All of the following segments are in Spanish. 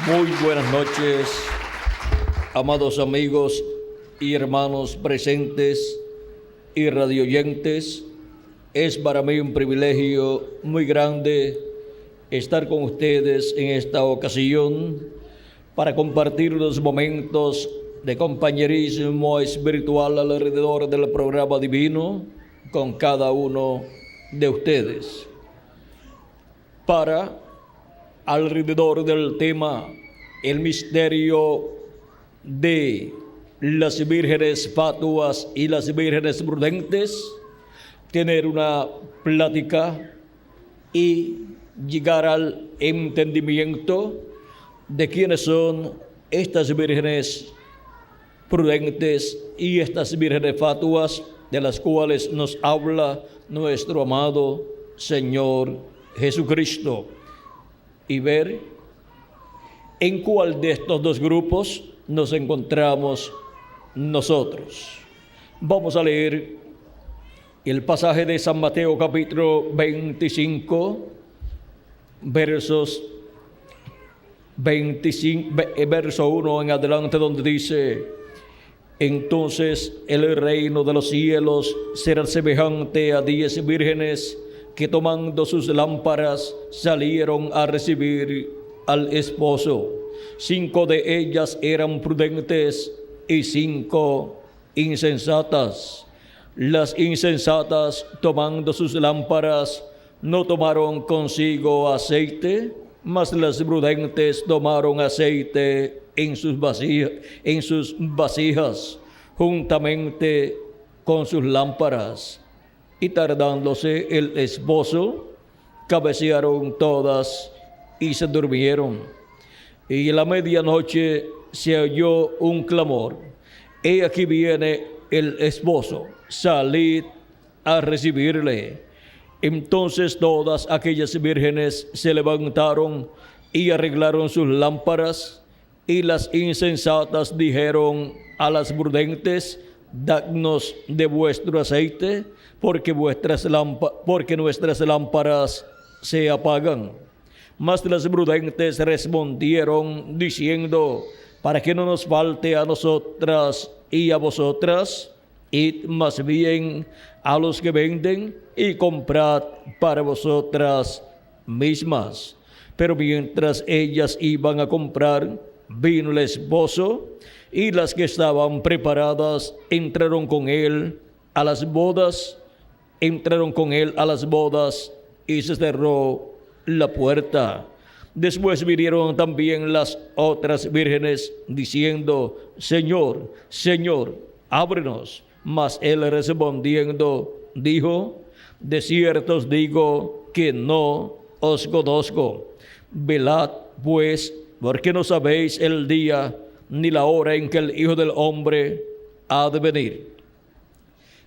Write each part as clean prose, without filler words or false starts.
Muy buenas noches, amados amigos y hermanos presentes y radioyentes. Es para mí un privilegio muy grande estar con ustedes en esta ocasión para compartir los momentos de compañerismo espiritual alrededor del programa divino con cada uno de ustedes. Alrededor del tema el misterio de las vírgenes fatuas y las vírgenes prudentes, tener una plática y llegar al entendimiento de quiénes son estas vírgenes prudentes y estas vírgenes fatuas de las cuales nos habla nuestro amado Señor Jesucristo, y ver en cuál de estos dos grupos nos encontramos nosotros. Vamos a leer el pasaje de San Mateo capítulo 25, verso 1 en adelante, donde dice: entonces el reino de los cielos será semejante a 10 vírgenes que, tomando sus lámparas, salieron a recibir al esposo. 5 de ellas eran prudentes y 5 insensatas. Las insensatas, tomando sus lámparas, no tomaron consigo aceite, mas las prudentes tomaron aceite en sus vasijas, juntamente con sus lámparas. Y tardándose el esposo, cabecearon todas y se durmieron. Y en la medianoche se oyó un clamor: he aquí viene el esposo, salid a recibirle. Entonces todas aquellas vírgenes se levantaron y arreglaron sus lámparas. Y las insensatas dijeron a las prudentes: dadnos de vuestro aceite, porque nuestras lámparas se apagan. Mas las prudentes respondieron diciendo: para que no nos falte a nosotras y a vosotras, id más bien a los que venden y comprad para vosotras mismas. Pero mientras ellas iban a comprar, vino el esposo, y las que estaban preparadas entraron con él a las bodas, y se cerró la puerta. Después vinieron también las otras vírgenes diciendo: Señor, Señor, ábrenos. Mas él respondiendo dijo: de cierto os digo que no os conozco. Velad pues, porque no sabéis el día ni la hora en que el Hijo del Hombre ha de venir.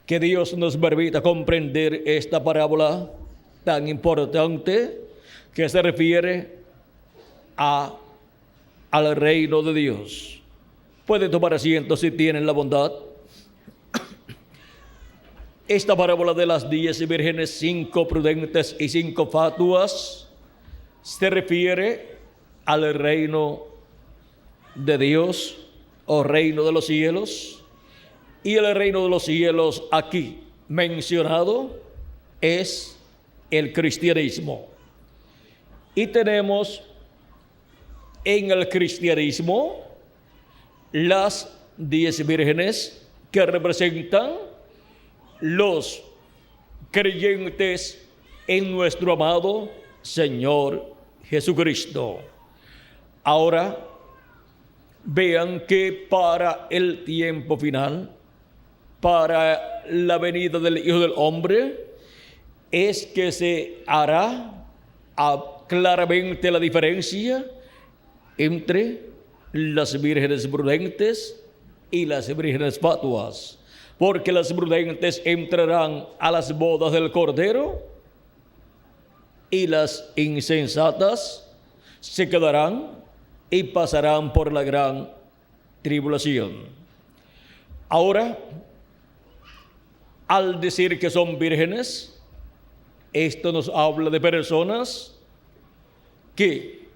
Que Dios nos permita comprender esta parábola tan importante que se refiere al reino de Dios. Pueden tomar asiento si tienen la bondad. Esta parábola de las 10 vírgenes, 5 prudentes y 5 fatuas, se refiere al reino de Dios o reino de los cielos. Y el reino de los cielos aquí mencionado es el cristianismo. Y tenemos en el cristianismo las 10 vírgenes que representan los creyentes en nuestro amado Señor Jesucristo. Ahora vean que para el tiempo final, para la venida del Hijo del Hombre, es que se hará claramente la diferencia entre las vírgenes prudentes y las vírgenes fatuas. Porque las prudentes entrarán a las bodas del Cordero y las insensatas se quedarán y pasarán por la gran tribulación. Ahora, al decir que son vírgenes, esto nos habla de personas que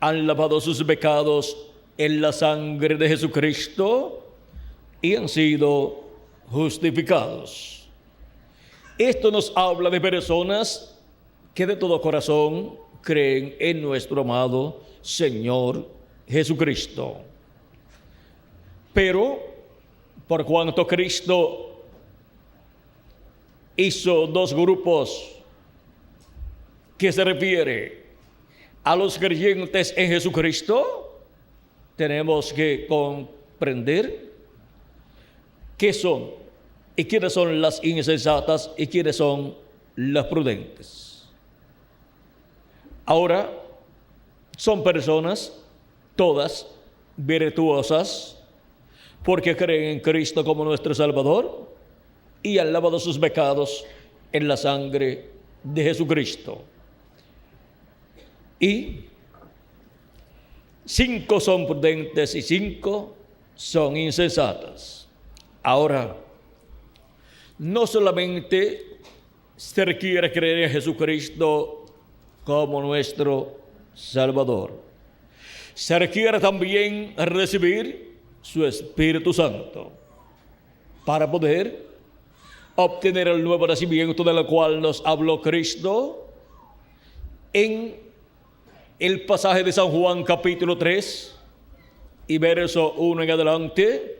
han lavado sus pecados en la sangre de Jesucristo y han sido justificados. Esto nos habla de personas que de todo corazón creen en nuestro amado Señor Jesucristo. Pero por cuanto Cristo hizo dos grupos que se refiere a los creyentes en Jesucristo, tenemos que comprender qué son y quiénes son las insensatas y quiénes son las prudentes. Ahora, son personas todas virtuosas porque creen en Cristo como nuestro Salvador y han lavado sus pecados en la sangre de Jesucristo. Y 5 son prudentes y 5 son insensatas. Ahora, no solamente se requiere creer en Jesucristo como nuestro Salvador, se requiere también recibir su Espíritu Santo para poder obtener el nuevo nacimiento del cual nos habló Cristo en el pasaje de San Juan capítulo 3 y verso 1 en adelante,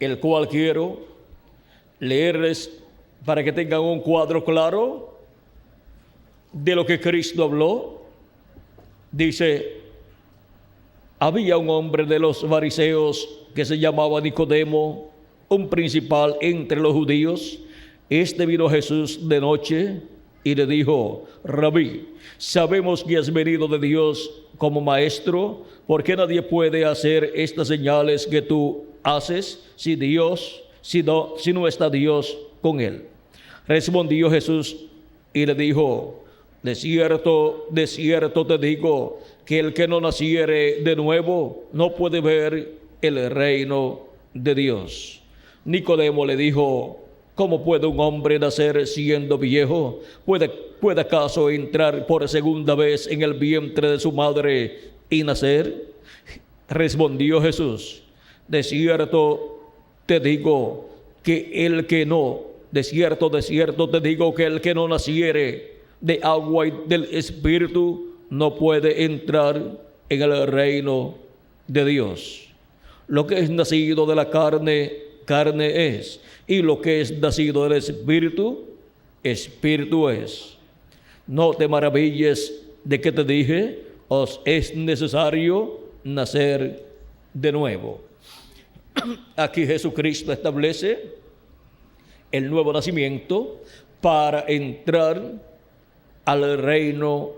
el cual quiero leerles para que tengan un cuadro claro de lo que Cristo habló. Dice: había un hombre de los fariseos que se llamaba Nicodemo, un principal entre los judíos. Este vino a Jesús de noche y le dijo: Rabí, sabemos que has venido de Dios como maestro, porque nadie puede hacer estas señales que tú haces si no está Dios con él. Respondió Jesús y le dijo: de cierto te digo, que el que no naciere de nuevo no puede ver el reino de Dios. Nicodemo le dijo: ¿cómo puede un hombre nacer siendo viejo? ¿Puede acaso entrar por segunda vez en el vientre de su madre y nacer? Respondió Jesús: de cierto te digo que el que no, de cierto te digo que el que no naciere de agua y del Espíritu no puede entrar en el reino de Dios. Lo que es nacido de la carne, carne es, y lo que es nacido del Espíritu, Espíritu es. No te maravilles de que te dije, os es necesario nacer de nuevo. Aquí Jesucristo establece el nuevo nacimiento para entrar al reino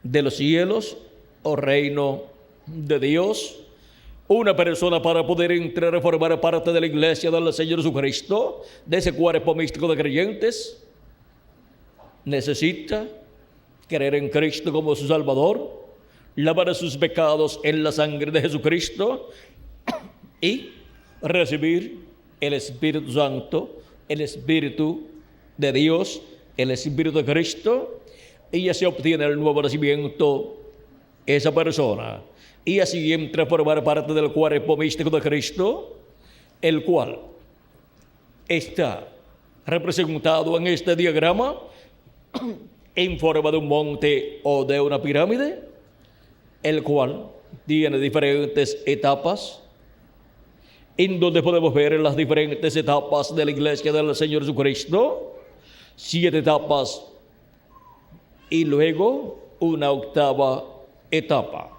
de los cielos o reino de Dios. Una persona, para poder entrar a formar parte de la iglesia del Señor Jesucristo, de ese cuerpo místico de creyentes, necesita creer en Cristo como su Salvador, lavar sus pecados en la sangre de Jesucristo y recibir el Espíritu Santo, el Espíritu de Dios, el Espíritu de Cristo, y así obtiene el nuevo nacimiento esa persona. Y así entra a formar parte del cuerpo místico de Cristo, el cual está representado en este diagrama en forma de un monte o de una pirámide, el cual tiene diferentes etapas, en donde podemos ver las diferentes etapas de la iglesia del Señor Jesucristo, 7 etapas y luego una 8ª etapa,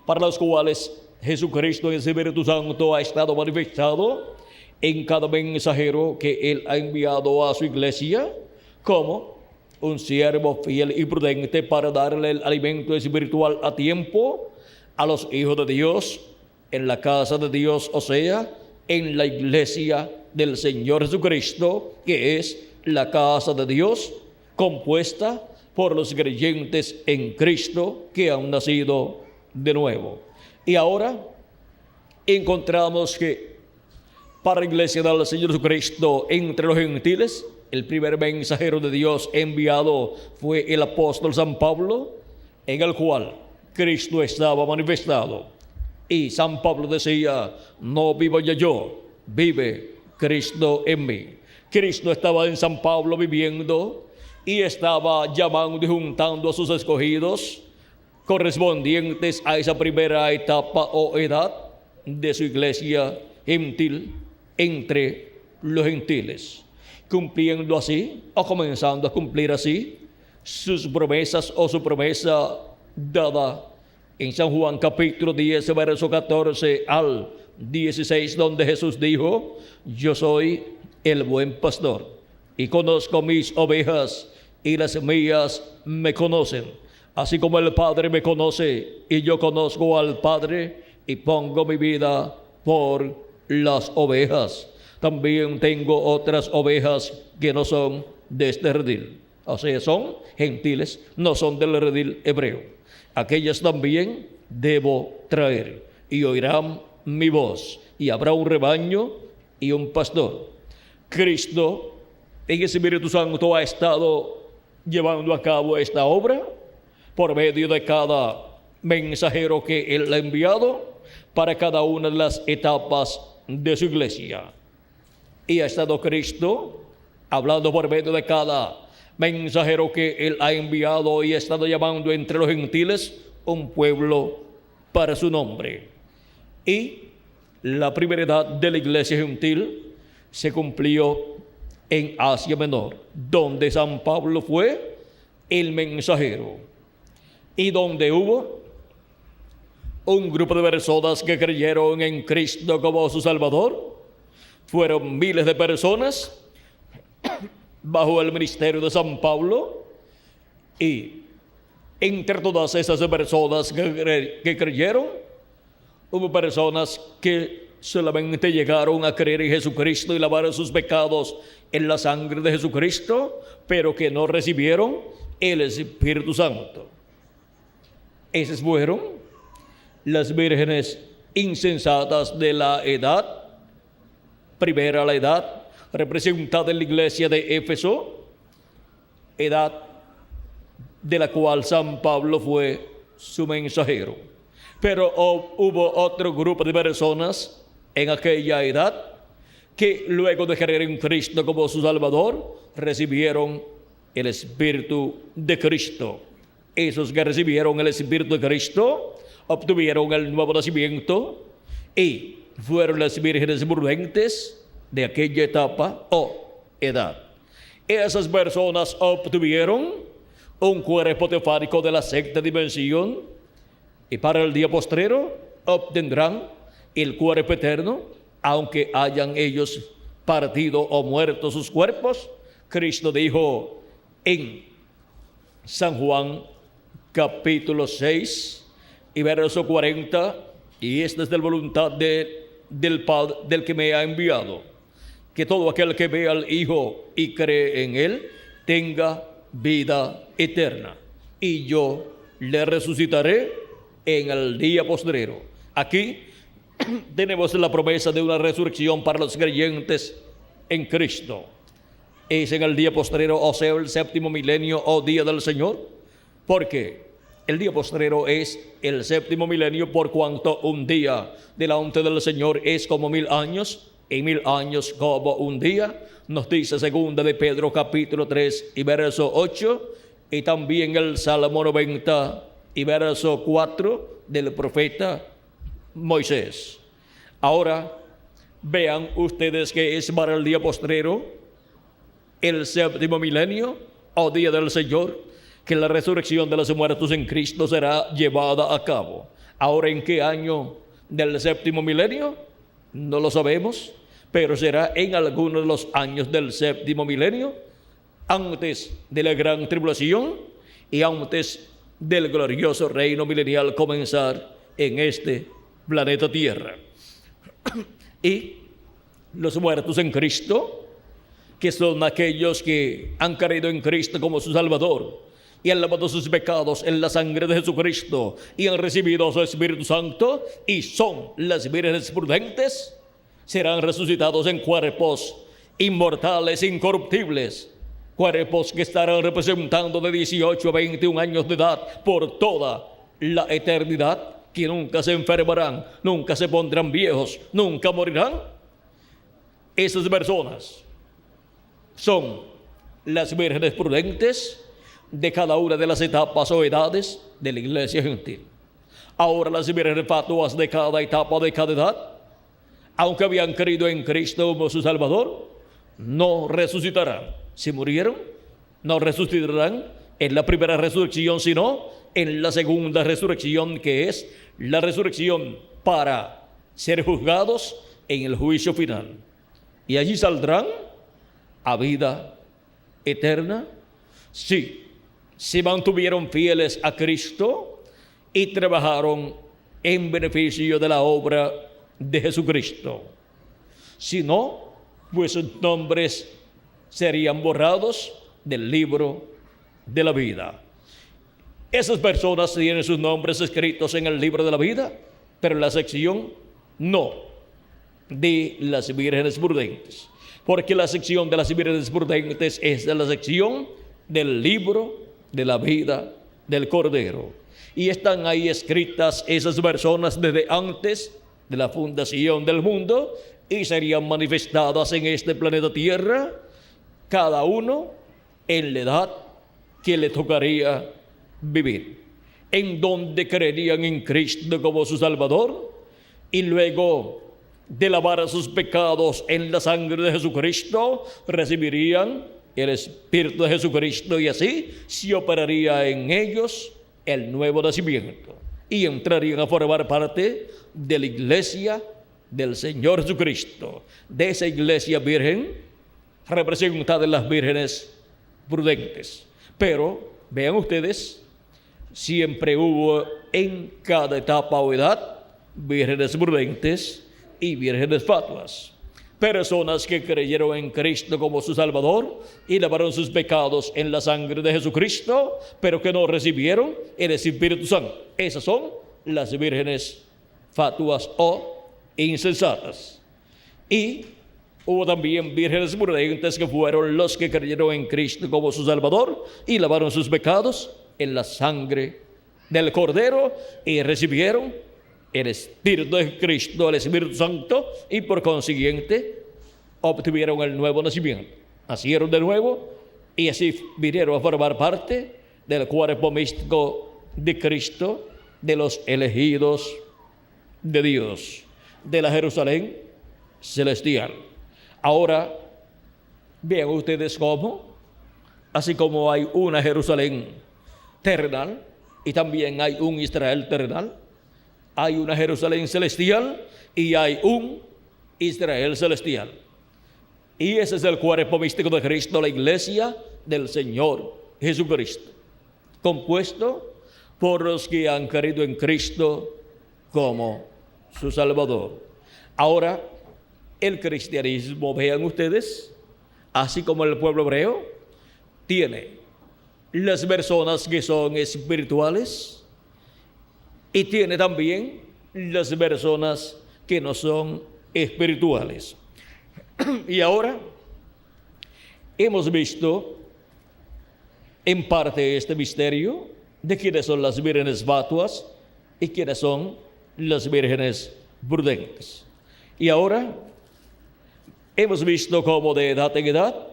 para las cuales Jesucristo en el Espíritu Santo ha estado manifestado en cada mensajero que Él ha enviado a su iglesia como un siervo fiel y prudente para darle el alimento espiritual a tiempo a los hijos de Dios en la casa de Dios, o sea, en la iglesia del Señor Jesucristo, que es la casa de Dios, compuesta por los creyentes en Cristo que han nacido de nuevo. Y ahora encontramos que para la iglesia del Señor Jesucristo entre los gentiles, el primer mensajero de Dios enviado fue el apóstol San Pablo, en el cual Cristo estaba manifestado. Y San Pablo decía, no vivo ya yo, vive Cristo en mí. Cristo estaba en San Pablo viviendo y estaba llamando y juntando a sus escogidos correspondientes a esa primera etapa o edad de su iglesia gentil entre los gentiles, cumpliendo así o comenzando a cumplir así sus promesas o su promesa dada en San Juan capítulo 10 verso 14 al 16, donde Jesús dijo, yo soy el buen pastor y conozco mis ovejas y las mías me conocen, así como el Padre me conoce y yo conozco al Padre y pongo mi vida por las ovejas. También tengo otras ovejas que no son de este redil, o sea, son gentiles, no son del redil hebreo. Aquellas también debo traer y oirán mi voz y habrá un rebaño y un pastor. Cristo en Espíritu Santo ha estado llevando a cabo esta obra por medio de cada mensajero que Él ha enviado para cada una de las etapas de su iglesia. Y ha estado Cristo hablando por medio de cada mensajero que Él ha enviado y ha estado llamando entre los gentiles un pueblo para su nombre. Y la primera edad de la iglesia gentil se cumplió en Asia Menor, donde San Pablo fue el mensajero y donde hubo un grupo de personas que creyeron en Cristo como su Salvador. Fueron miles de personas bajo el ministerio de San Pablo, y entre todas esas personas que creyeron, hubo personas que solamente llegaron a creer en Jesucristo y lavar sus pecados en la sangre de Jesucristo, pero que no recibieron el Espíritu Santo. Esas fueron las vírgenes insensatas de la edad primera, la edad representada en la iglesia de Éfeso, edad de la cual San Pablo fue su mensajero. Pero hubo otro grupo de personas en aquella edad que luego de creer en Cristo como su Salvador, recibieron el Espíritu de Cristo. Esos que recibieron el Espíritu de Cristo obtuvieron el nuevo nacimiento y fueron las vírgenes prudentes de aquella etapa o edad. Esas personas obtuvieron un cuerpo teofánico de la sexta dimensión y para el día postrero obtendrán el cuerpo eterno, aunque hayan ellos partido o muerto sus cuerpos. Cristo dijo en San Juan capítulo 6 y verso 40, y esta es la voluntad del Padre, del que me ha enviado, que todo aquel que ve al Hijo y cree en Él tenga vida eterna, y yo le resucitaré en el día postrero. Aquí tenemos la promesa de una resurrección para los creyentes en Cristo. Es en el día postrero, o sea, el séptimo milenio o día del Señor, porque el día postrero es el séptimo milenio, por cuanto un día delante del Señor es como 1000 años, y 1000 años como un día. Nos dice segunda de Pedro capítulo 3 y verso 8, y también el Salmo 90 y verso 4 del profeta Moisés. Ahora vean ustedes que es para el día postrero, el séptimo milenio o día del Señor, que la resurrección de los muertos en Cristo será llevada a cabo. Ahora, ¿en qué año del séptimo milenio? No lo sabemos, pero será en alguno de los años del séptimo milenio, antes de la gran tribulación y antes del glorioso reino milenial comenzar en este planeta Tierra. Y los muertos en Cristo, que son aquellos que han creído en Cristo como su Salvador y han lavado sus pecados en la sangre de Jesucristo y han recibido su Espíritu Santo y son las vírgenes prudentes, serán resucitados en cuerpos inmortales, incorruptibles, cuerpos que estarán representando de 18 a 21 años de edad por toda la eternidad, que nunca se enfermarán, nunca se pondrán viejos, nunca morirán. Esas personas son las vírgenes prudentes de cada una de las etapas o edades de la iglesia gentil. Ahora las vírgenes fatuas de cada etapa, de cada edad, aunque habían creído en Cristo como su Salvador, no resucitarán. Si murieron, no resucitarán en la primera resurrección, sino en la segunda resurrección, que es la resurrección para ser juzgados en el juicio final. Y allí saldrán a vida eterna si se mantuvieron fieles a Cristo y trabajaron en beneficio de la obra de Jesucristo. Si no, pues sus nombres serían borrados del libro de la vida. Esas personas tienen sus nombres escritos en el libro de la vida, pero en la sección no de las vírgenes prudentes, porque la sección de las vírgenes prudentes es de la sección del libro de la vida del Cordero, y están ahí escritas esas personas desde antes de la fundación del mundo, y serían manifestadas en este planeta Tierra, cada uno en la edad que le tocaría vivir, en donde creerían en Cristo como su Salvador, y luego de lavar sus pecados en la sangre de Jesucristo, recibirían el Espíritu de Jesucristo, y así se operaría en ellos el nuevo nacimiento, y entrarían a formar parte de la iglesia del Señor Jesucristo, de esa iglesia virgen representada en las vírgenes prudentes. Pero vean ustedes, siempre hubo en cada etapa o edad vírgenes prudentes y vírgenes fatuas, personas que creyeron en Cristo como su Salvador y lavaron sus pecados en la sangre de Jesucristo, pero que no recibieron el Espíritu Santo. Esas son las vírgenes fatuas o insensatas. Y hubo también vírgenes prudentes, que fueron los que creyeron en Cristo como su Salvador y lavaron sus pecados en la sangre del Cordero y recibieron el Espíritu de Cristo, el Espíritu Santo, y por consiguiente obtuvieron el nuevo nacimiento. Nacieron de nuevo y así vinieron a formar parte del cuerpo místico de Cristo, de los elegidos de Dios, de la Jerusalén celestial. Ahora, vean ustedes cómo, así como hay una Jerusalén terrenal y también hay un Israel terrenal, hay una Jerusalén celestial y hay un Israel celestial. Y ese es el cuerpo místico de Cristo, la iglesia del Señor Jesucristo, compuesto por los que han creído en Cristo como su Salvador. Ahora, el cristianismo, vean ustedes, así como el pueblo hebreo, tiene las personas que son espirituales y tiene también las personas que no son espirituales. Y ahora hemos visto en parte este misterio de quiénes son las vírgenes fatuas y quiénes son las vírgenes prudentes. Y ahora hemos visto cómo de edad en edad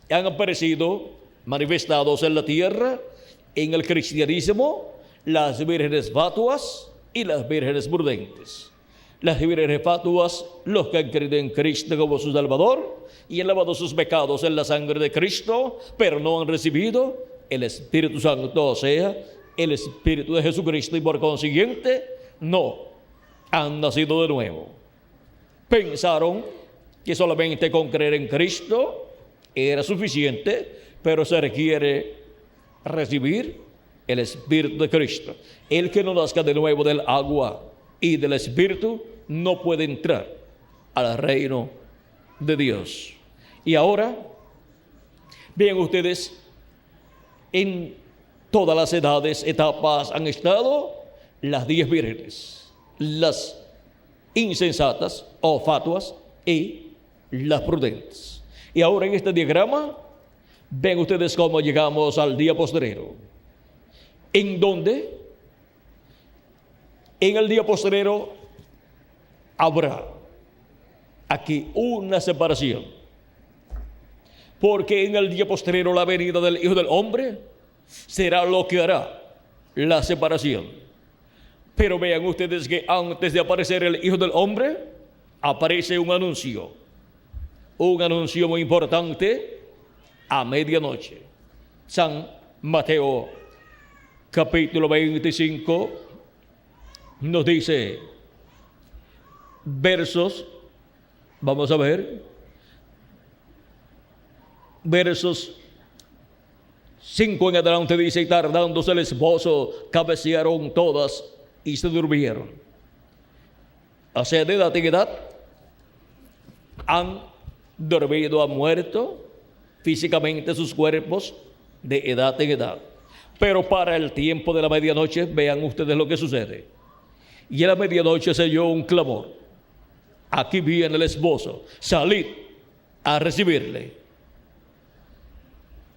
han aparecido manifestados en la tierra, en el cristianismo, las vírgenes fatuas y las vírgenes prudentes. Las vírgenes fatuas, los que han creído en Cristo como su Salvador y han lavado sus pecados en la sangre de Cristo, pero no han recibido el Espíritu Santo, o sea, el Espíritu de Jesucristo, y por consiguiente no han nacido de nuevo. Pensaron que solamente con creer en Cristo era suficiente, pero se requiere recibir el Espíritu de Cristo. El que no nazca de nuevo del agua y del Espíritu no puede entrar al reino de Dios. Y ahora, vean ustedes, en todas las edades, etapas han estado las 10 vírgenes, las insensatas o fatuas y las prudentes. Y ahora en este diagrama, ven ustedes cómo llegamos al día postrero, en donde En el día postrero habrá aquí una separación, porque en el día postrero la venida del Hijo del Hombre será lo que hará la separación. Pero vean ustedes que antes de aparecer el Hijo del Hombre, aparece un anuncio muy importante a medianoche. San Mateo capítulo 25 nos dice versos, vamos a ver, versos 5 en adelante dice: y tardándose el esposo, cabecearon todas y se durmieron. O sea, de edad en edad han dormido, han muerto físicamente sus cuerpos de edad en edad. Pero para el tiempo de la medianoche, vean ustedes lo que sucede. Y en la medianoche se oyó un clamor: aquí viene el esposo, salid a recibirle.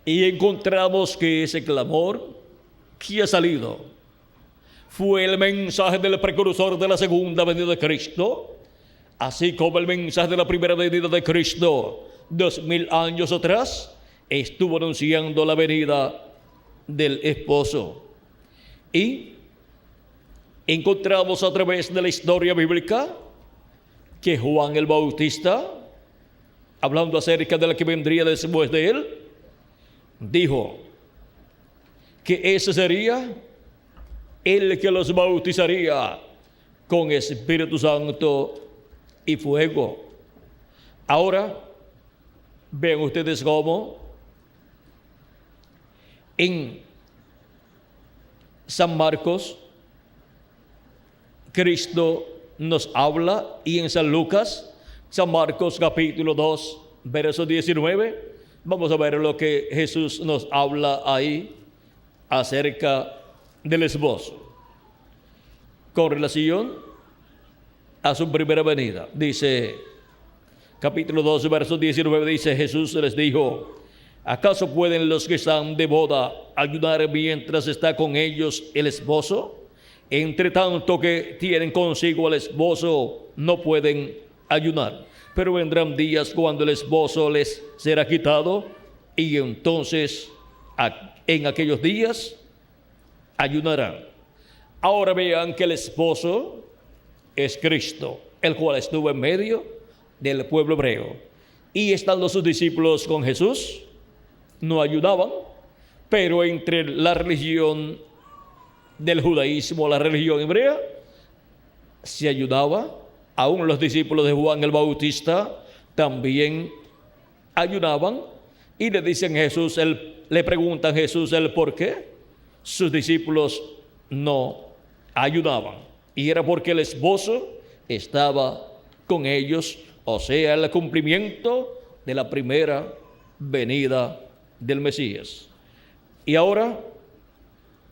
Y encontramos que ese clamor que ha salido fue el mensaje del precursor de la segunda venida de Cristo, así como el mensaje de la primera venida de Cristo 2000 años atrás estuvo anunciando la venida del esposo. Y encontramos a través de la historia bíblica que Juan el Bautista, hablando acerca de la que vendría después de él, dijo que ese sería el que los bautizaría con Espíritu Santo y fuego. Ahora, ven ustedes cómo en San Marcos Cristo nos habla, y en San Lucas, San Marcos capítulo 2, verso 19, vamos a ver lo que Jesús nos habla ahí acerca del esposo con relación a su primera venida. Dice, capítulo 2, verso 19, dice: Jesús les dijo: ¿acaso pueden los que están de boda ayunar mientras está con ellos el esposo? Entre tanto que tienen consigo al esposo, no pueden ayunar. Pero vendrán días cuando el esposo les será quitado, y entonces en aquellos días ayunarán. Ahora vean que el esposo es Cristo, el cual estuvo en medio del pueblo hebreo. Y estando sus discípulos con Jesús, no ayudaban, pero entre la religión del judaísmo, la religión hebrea, se ayudaba. Aún los discípulos de Juan el Bautista también ayunaban, y le dicen Jesús, le preguntan a Jesús el por qué sus discípulos no ayunaban. Y era porque el esposo estaba con ellos, o sea, el cumplimiento de la primera venida del Mesías. Y ahora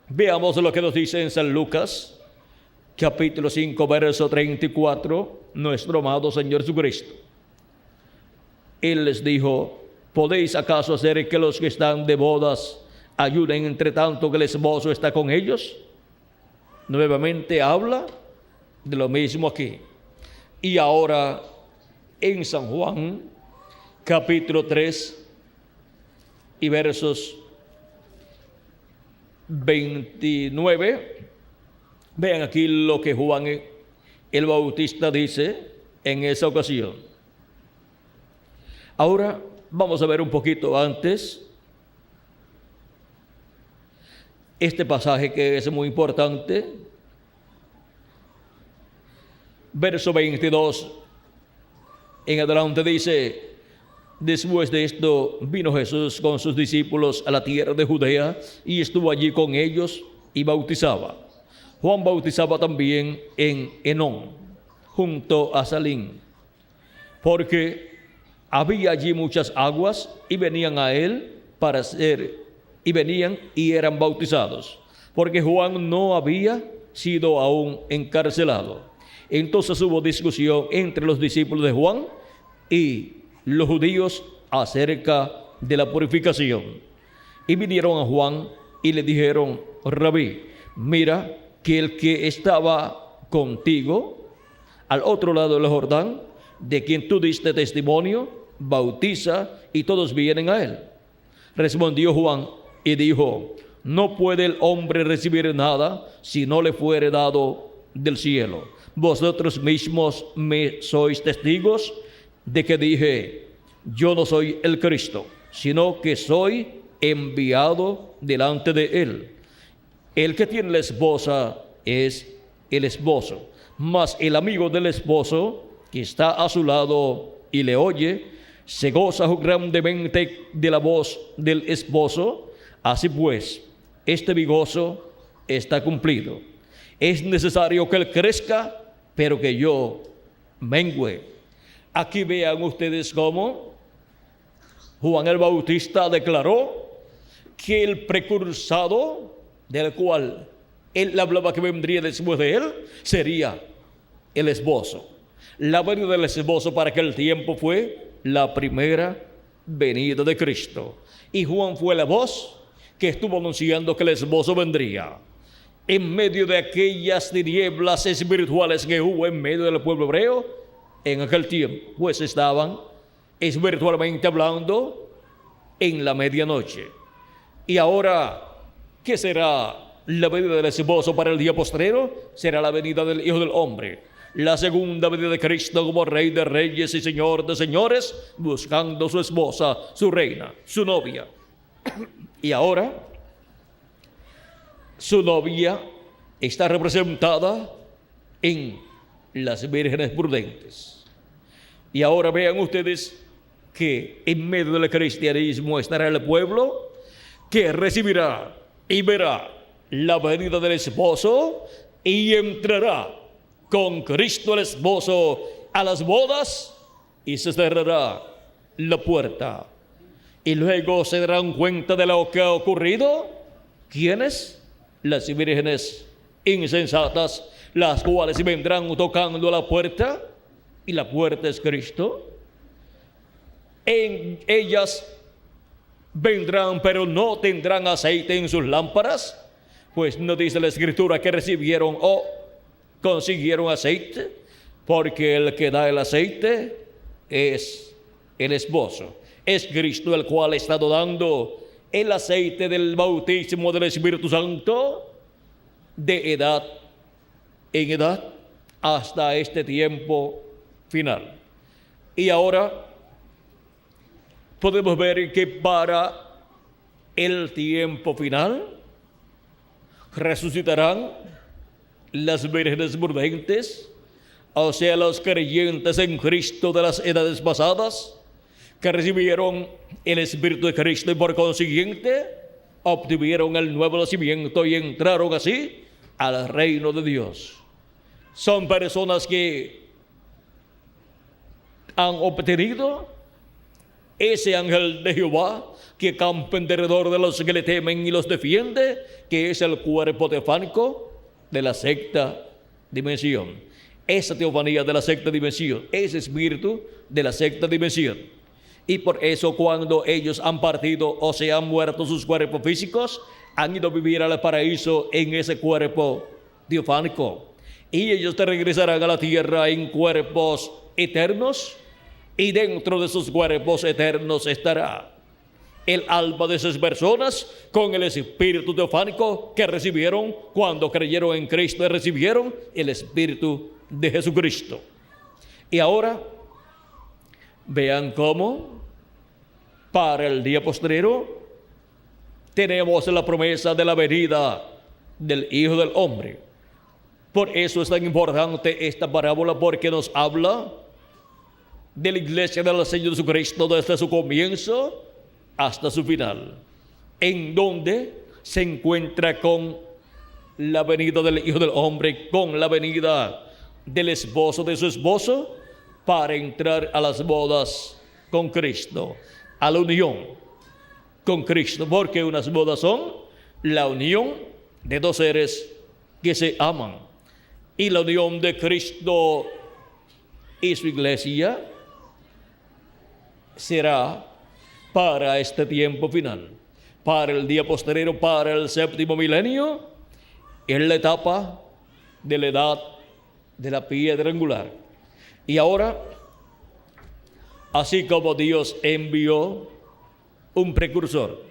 veamos lo que nos dice en San Lucas capítulo 5, verso 34, nuestro amado Señor Jesucristo. Él les dijo: ¿podéis acaso hacer que los que están de bodas ayuden entre tanto que el esposo está con ellos? Nuevamente habla de lo mismo aquí. Y ahora en San Juan capítulo 3 y versos 29, vean aquí lo que Juan el Bautista dice en esa ocasión. Ahora vamos a ver un poquito antes este pasaje que es muy importante. Verso 22 en adelante dice: después de esto vino Jesús con sus discípulos a la tierra de Judea, y estuvo allí con ellos y bautizaba. Juan bautizaba también en Enón, junto a Salim, porque había allí muchas aguas, y venían a él y eran bautizados, porque Juan no había sido aún encarcelado. Entonces hubo discusión entre los discípulos de Juan y los judíos acerca de la purificación. Y vinieron a Juan y le dijeron: Rabí, mira que el que estaba contigo al otro lado del Jordán, de quien tú diste testimonio, bautiza y todos vienen a él. Respondió Juan y dijo: no puede el hombre recibir nada si no le fuere dado del cielo. Vosotros mismos me sois testigos de que dije: yo no soy el Cristo, sino que soy enviado delante de él. El que tiene la esposa es el esposo, mas el amigo del esposo que está a su lado y le oye, se goza grandemente de la voz del esposo. Así pues, este mi gozo está cumplido. Es necesario que él crezca, pero que yo mengüe. Aquí vean ustedes cómo Juan el Bautista declaró que el precursado del cual él hablaba que vendría después de él sería el esposo. La venida del esposo para aquel tiempo fue la primera venida de Cristo. Y Juan fue la voz que estuvo anunciando que el esposo vendría. En medio de aquellas tinieblas espirituales que hubo en medio del pueblo hebreo, en aquel tiempo, pues estaban espiritualmente hablando en la medianoche. Y ahora, ¿qué será la venida del esposo para el día postrero? Será la venida del Hijo del Hombre, la segunda venida de Cristo como Rey de Reyes y Señor de Señores, buscando su esposa, su reina, su novia. Y ahora, su novia está representada en las vírgenes prudentes. Y ahora vean ustedes que en medio del cristianismo estará el pueblo que recibirá y verá la venida del esposo y entrará con Cristo el esposo a las bodas y se cerrará la puerta. Y luego se darán cuenta de lo que ha ocurrido. ¿Quiénes? Las vírgenes insensatas, las cuales vendrán tocando la puerta, y la puerta es Cristo. En ellas vendrán, pero no tendrán aceite en sus lámparas, pues no dice la Escritura que recibieron o consiguieron aceite, porque el que da el aceite es el esposo. Es Cristo el cual ha estado dando el aceite del bautismo del Espíritu Santo de edad en edad hasta este tiempo final. Y ahora podemos ver que para el tiempo final resucitarán las vírgenes prudentes, o sea, los creyentes en Cristo de las edades pasadas, que recibieron el Espíritu de Cristo y por consiguiente obtuvieron el nuevo nacimiento y entraron así al reino de Dios. Son personas que han obtenido ese ángel de Jehová que campa en derredor de los que le temen y los defiende, que es el cuerpo teofánico de la sexta dimensión. Esa teofanía de la sexta dimensión, ese espíritu de la sexta dimensión. Y por eso cuando ellos han partido o se han muerto sus cuerpos físicos, han ido a vivir al paraíso en ese cuerpo teofánico. Y ellos te regresarán a la tierra en cuerpos eternos, y dentro de esos cuerpos eternos estará el alma de esas personas con el espíritu teofánico que recibieron cuando creyeron en Cristo y recibieron el espíritu de Jesucristo. Y ahora vean cómo para el día postrero tenemos la promesa de la venida del Hijo del Hombre. Por eso es tan importante esta parábola, porque nos habla de la iglesia del Señor Jesucristo desde su comienzo hasta su final, en donde se encuentra con la venida del Hijo del Hombre, con la venida del esposo de su esposo, para entrar a las bodas con Cristo, a la unión con Cristo, porque unas bodas son la unión de dos seres que se aman, y la unión de Cristo y su iglesia será para este tiempo final, para el día posterior, para el séptimo milenio, en la etapa de la edad de la piedra angular. Y ahora, así como Dios envió un precursor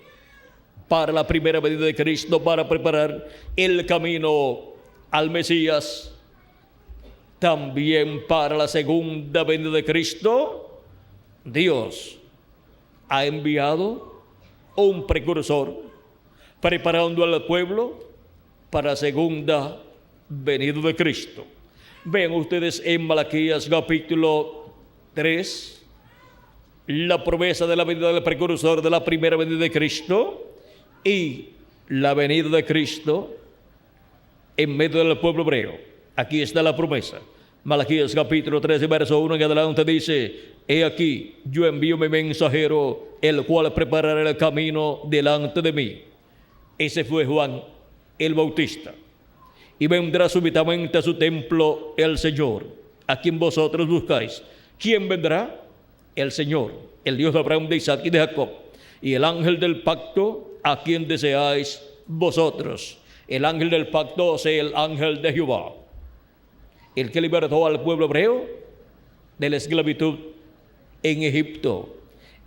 para la primera venida de Cristo, para preparar el camino al Mesías, también para la segunda venida de Cristo, Dios ha enviado un precursor preparando al pueblo para la segunda venida de Cristo. Vean ustedes en Malaquías capítulo 3, la promesa de la venida del precursor de la primera venida de Cristo y la venida de Cristo en medio del pueblo hebreo. Aquí está la promesa. Malaquías capítulo 3, verso 1 en adelante dice: He aquí, yo envío mi mensajero, el cual preparará el camino delante de mí. Ese fue Juan el Bautista. Y vendrá súbitamente a su templo el Señor, a quien vosotros buscáis. ¿Quién vendrá? El Señor, el Dios de Abraham, de Isaac y de Jacob. Y el ángel del pacto, a quien deseáis vosotros. El ángel del pacto es el ángel de Jehová, el que libertó al pueblo hebreo de la esclavitud en Egipto.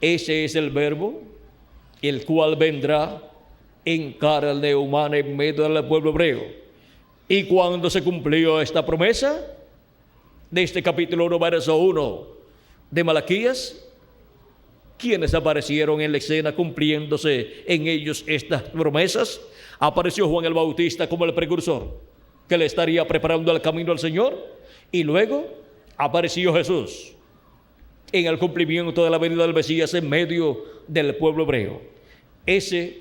Ese es el verbo, el cual vendrá en carne humana en medio del pueblo hebreo. Y cuando se cumplió esta promesa de este capítulo 1, verso 1 de Malaquías, ¿quiénes aparecieron en la escena cumpliéndose en ellos estas promesas? Apareció Juan el Bautista como el precursor, que le estaría preparando el camino al Señor, y luego apareció Jesús en el cumplimiento de la venida del Mesías en medio del pueblo hebreo. Ese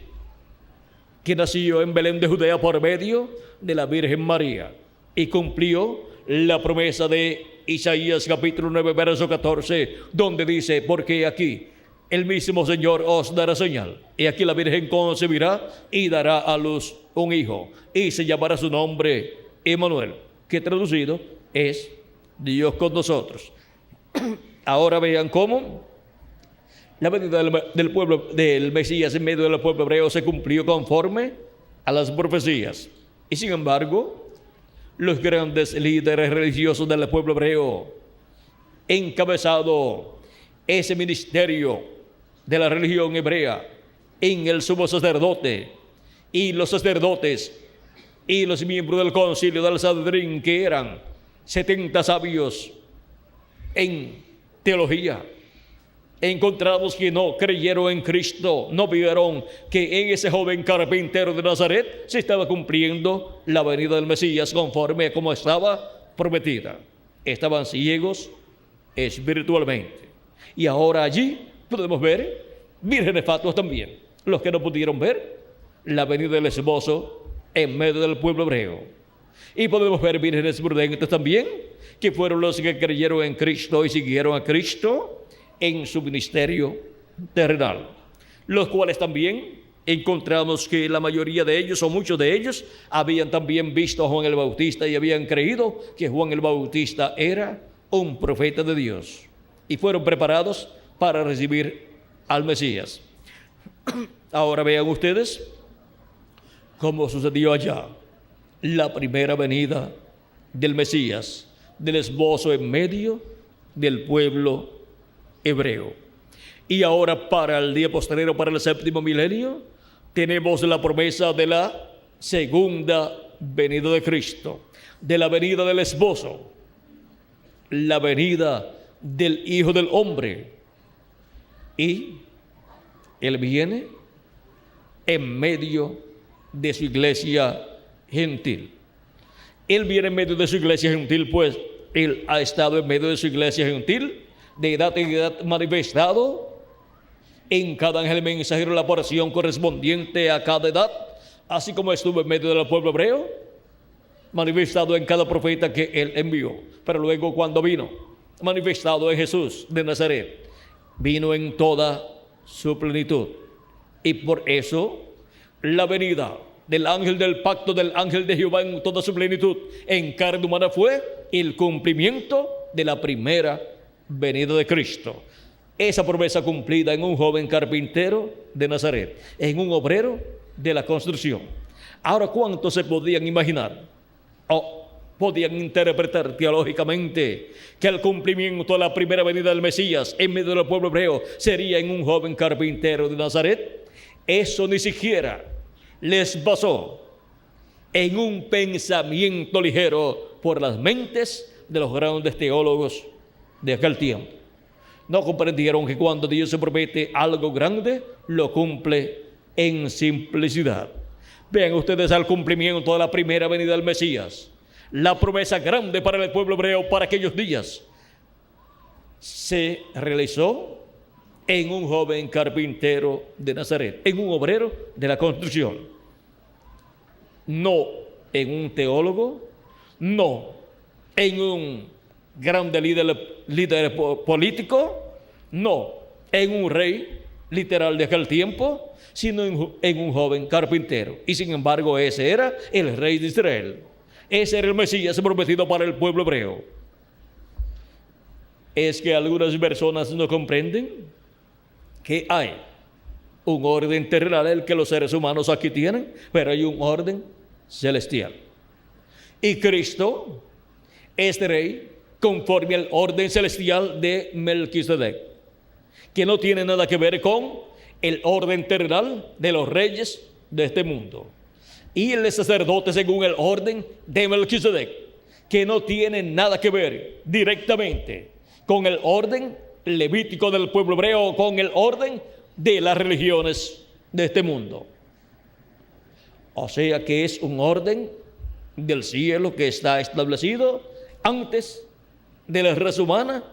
que nació en Belén de Judea por medio de la Virgen María y cumplió la promesa de Isaías capítulo 9, verso 14, donde dice: porque aquí el mismo Señor os dará señal, y aquí la Virgen concebirá y dará a luz un hijo, y se llamará su nombre Emmanuel, que traducido es Dios con nosotros. Ahora vean cómo la venida del pueblo del Mesías en medio del pueblo hebreo se cumplió conforme a las profecías. Y sin embargo, los grandes líderes religiosos del pueblo hebreo, encabezado ese ministerio de la religión hebrea en el sumo sacerdote y los sacerdotes y los miembros del concilio del Sanedrín, que eran 70 sabios en teología, encontramos que no creyeron en Cristo, no vieron que en ese joven carpintero de Nazaret se estaba cumpliendo la venida del Mesías conforme a como estaba prometida. Estaban ciegos espiritualmente. Y ahora allí podemos ver vírgenes fatuos también, los que no pudieron ver la venida del esposo en medio del pueblo hebreo. Y podemos ver vírgenes prudentes también, que fueron los que creyeron en Cristo y siguieron a Cristo en su ministerio terrenal, los cuales también encontramos que la mayoría de ellos, o muchos de ellos, habían también visto a Juan el Bautista y habían creído que Juan el Bautista era un profeta de Dios, y fueron preparados para recibir al Mesías. Ahora vean ustedes cómo sucedió allá la primera venida del Mesías, del esposo en medio del pueblo hebreo. Y ahora, para el día posterior, para el séptimo milenio, tenemos la promesa de la segunda venida de Cristo, de la venida del esposo, la venida del Hijo del Hombre. Y Él viene en medio de su iglesia gentil. Él viene en medio de su iglesia gentil, pues Él ha estado en medio de su iglesia gentil de edad en edad, manifestado en cada ángel mensajero la porción correspondiente a cada edad, así como estuvo en medio del pueblo hebreo, manifestado en cada profeta que Él envió. Pero luego, cuando vino, manifestado en Jesús de Nazaret, vino en toda su plenitud. Y por eso la venida del ángel del pacto, del ángel de Jehová en toda su plenitud en carne humana, fue el cumplimiento de la primera venida de Cristo. Esa promesa cumplida en un joven carpintero de Nazaret, en un obrero de la construcción. Ahora, ¿cuántos se podían imaginar podían interpretar teológicamente que el cumplimiento de la primera venida del Mesías en medio del pueblo hebreo sería en un joven carpintero de Nazaret, eso ni siquiera les basó en un pensamiento ligero por las mentes de los grandes teólogos de aquel tiempo. No comprendieron que cuando Dios se promete algo grande, lo cumple en simplicidad. Vean ustedes al cumplimiento de la primera venida del Mesías. La promesa grande para el pueblo hebreo para aquellos días se realizó en un joven carpintero de Nazaret, en un obrero de la construcción. No en un teólogo, no en un grande líder político, no en un rey literal de aquel tiempo, sino en un joven carpintero. Y sin embargo, ese era el rey de Israel. Ese era el Mesías prometido para el pueblo hebreo. Es que algunas personas no comprenden que hay un orden terrenal, el que los seres humanos aquí tienen, pero hay un orden celestial. Y Cristo es rey conforme al orden celestial de Melquisedec, que no tiene nada que ver con el orden terrenal de los reyes de este mundo. Y el sacerdote según el orden de Melquisedec, que no tiene nada que ver directamente con el orden levítico del pueblo hebreo o con el orden de las religiones de este mundo. O sea que es un orden del cielo que está establecido antes de la raza humana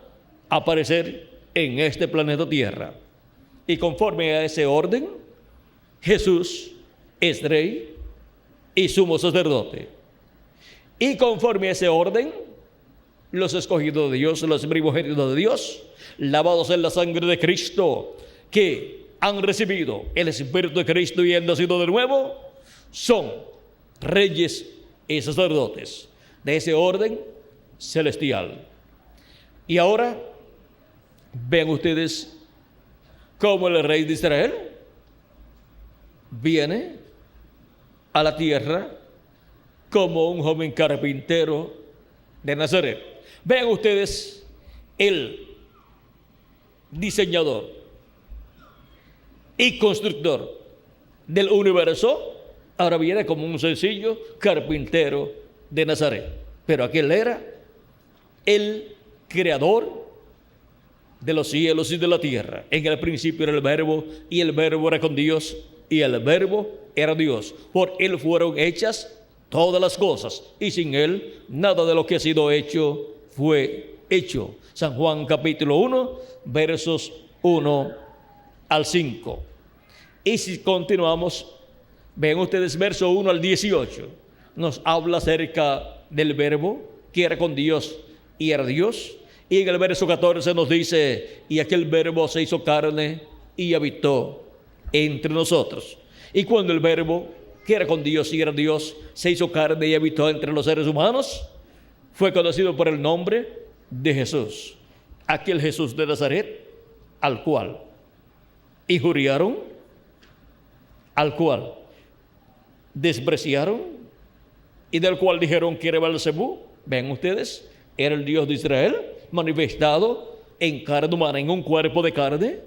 aparecer en este planeta Tierra. Y conforme a ese orden, Jesús es rey y sumo sacerdote. Y conforme a ese orden, los escogidos de Dios, los primogénitos de Dios, lavados en la sangre de Cristo, que han recibido el Espíritu de Cristo y han nacido de nuevo, son reyes y sacerdotes de ese orden celestial. Y ahora ven ustedes cómo el rey de Israel viene a la tierra como un joven carpintero de Nazaret. Vean ustedes el diseñador y constructor del universo, ahora viene como un sencillo carpintero de Nazaret. Pero aquel era el creador de los cielos y de la tierra. En el principio era el Verbo, y el Verbo era con Dios, y el Verbo era Dios. Por él fueron hechas todas las cosas, y sin él nada de lo que ha sido hecho fue hecho. San Juan capítulo 1, versos 1 al 5. Y si continuamos, ven ustedes verso 1 al 18. Nos habla acerca del Verbo que era con Dios y era Dios. Y en el verso 14 nos dice: y aquel Verbo se hizo carne y habitó entre nosotros. Y cuando el Verbo que era con Dios y era Dios se hizo carne y habitó entre los seres humanos, fue conocido por el nombre de Jesús. Aquel Jesús de Nazaret, al cual injuriaron, al cual despreciaron y del cual dijeron que era Beelzebú. Ven ustedes, era el Dios de Israel manifestado en carne humana, en un cuerpo de carne.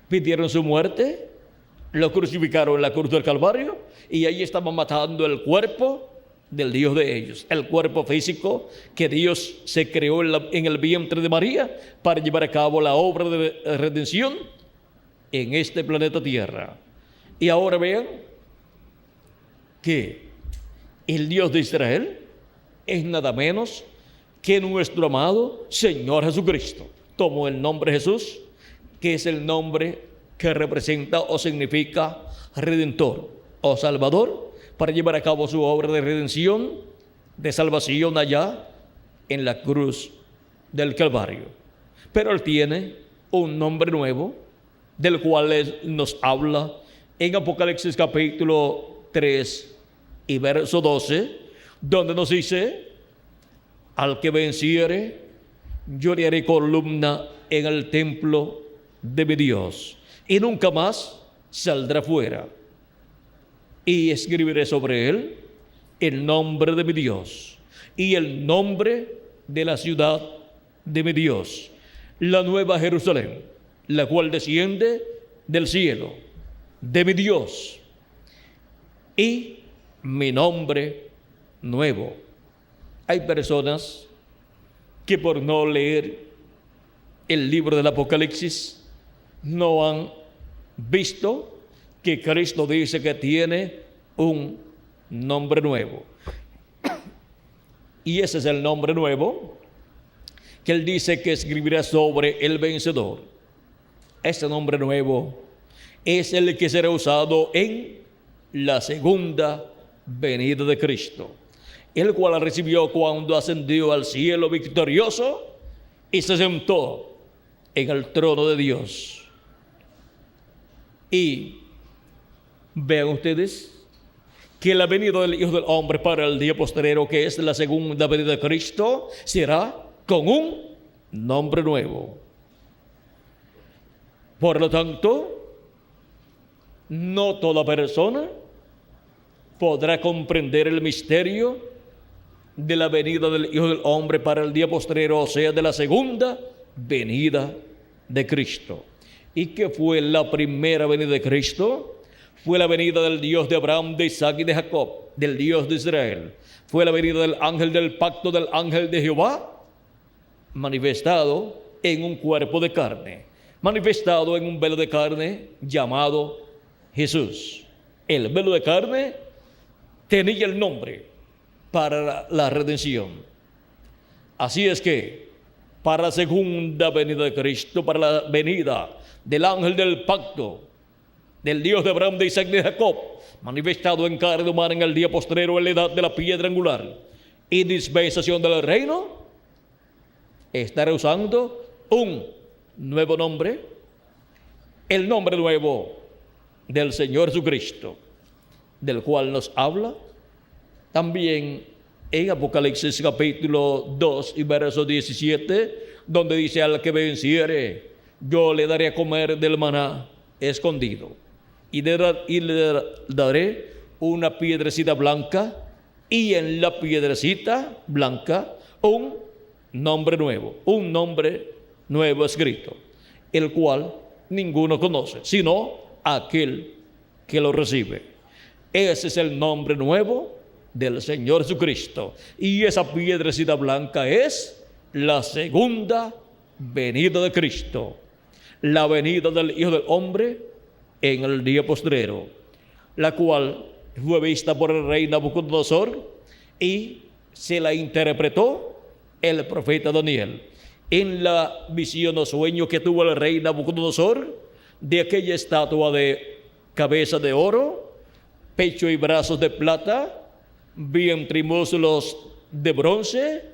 Pidieron su muerte, lo crucificaron en la cruz del Calvario, y ahí estaban matando el cuerpo del Dios de ellos, el cuerpo físico que Dios se creó en el vientre de María para llevar a cabo la obra de redención en este planeta Tierra. Y ahora vean que el Dios de Israel es nada menos que nuestro amado Señor Jesucristo. Tomó el nombre Jesús, que es el nombre que representa o significa Redentor o Salvador, para llevar a cabo su obra de redención, de salvación allá en la cruz del Calvario. Pero Él tiene un nombre nuevo, del cual nos habla en Apocalipsis capítulo 3 y verso 12, donde nos dice: al que venciere, yo le haré columna en el templo de mi Dios, y nunca más saldrá fuera. Y escribiré sobre él el nombre de mi Dios y el nombre de la ciudad de mi Dios, la nueva Jerusalén, la cual desciende del cielo, de mi Dios, y mi nombre nuevo. Hay personas que por no leer el libro del Apocalipsis no han visto que Cristo dice que tiene un nombre nuevo. Y ese es el nombre nuevo que Él dice que escribirá sobre el vencedor. Ese nombre nuevo es el que será usado en la segunda venida de Cristo, el cual recibió cuando ascendió al cielo victorioso y se sentó en el trono de Dios. Y vean ustedes que la venida del Hijo del Hombre para el día postrero, que es la segunda venida de Cristo, será con un nombre nuevo. Por lo tanto, no toda persona podrá comprender el misterio de la venida del Hijo del Hombre para el día postrero, o sea, de la segunda venida de Cristo. ¿Y qué fue la primera venida de Cristo? Fue la venida del Dios de Abraham, de Isaac y de Jacob, del Dios de Israel. Fue la venida del ángel del pacto, del ángel de Jehová, manifestado en un cuerpo de carne, manifestado en un velo de carne llamado Jesús. El velo de carne tenía el nombre para la redención. Así es que para la segunda venida de Cristo, para la venida del ángel del pacto, del Dios de Abraham, de Isaac y de Jacob, manifestado en carne humana en el día postrero, en la edad de la piedra angular y dispensación del reino, estará usando un nuevo nombre, el nombre nuevo del Señor Jesucristo, del cual nos habla también en Apocalipsis capítulo 2 y verso 17, donde dice: al que venciere, yo le daré a comer del maná escondido, y le daré una piedrecita blanca, y en la piedrecita blanca un nombre nuevo escrito, el cual ninguno conoce, sino aquel que lo recibe. Ese es el nombre nuevo del Señor Jesucristo, y esa piedrecita blanca es la segunda venida de Cristo, la venida del Hijo del Hombre en el día postrero, la cual fue vista por el rey Nabucodonosor y se la interpretó el profeta Daniel en la visión o sueño que tuvo el rey Nabucodonosor de aquella estatua de cabeza de oro, pecho y brazos de plata, vientre y muslos de bronce,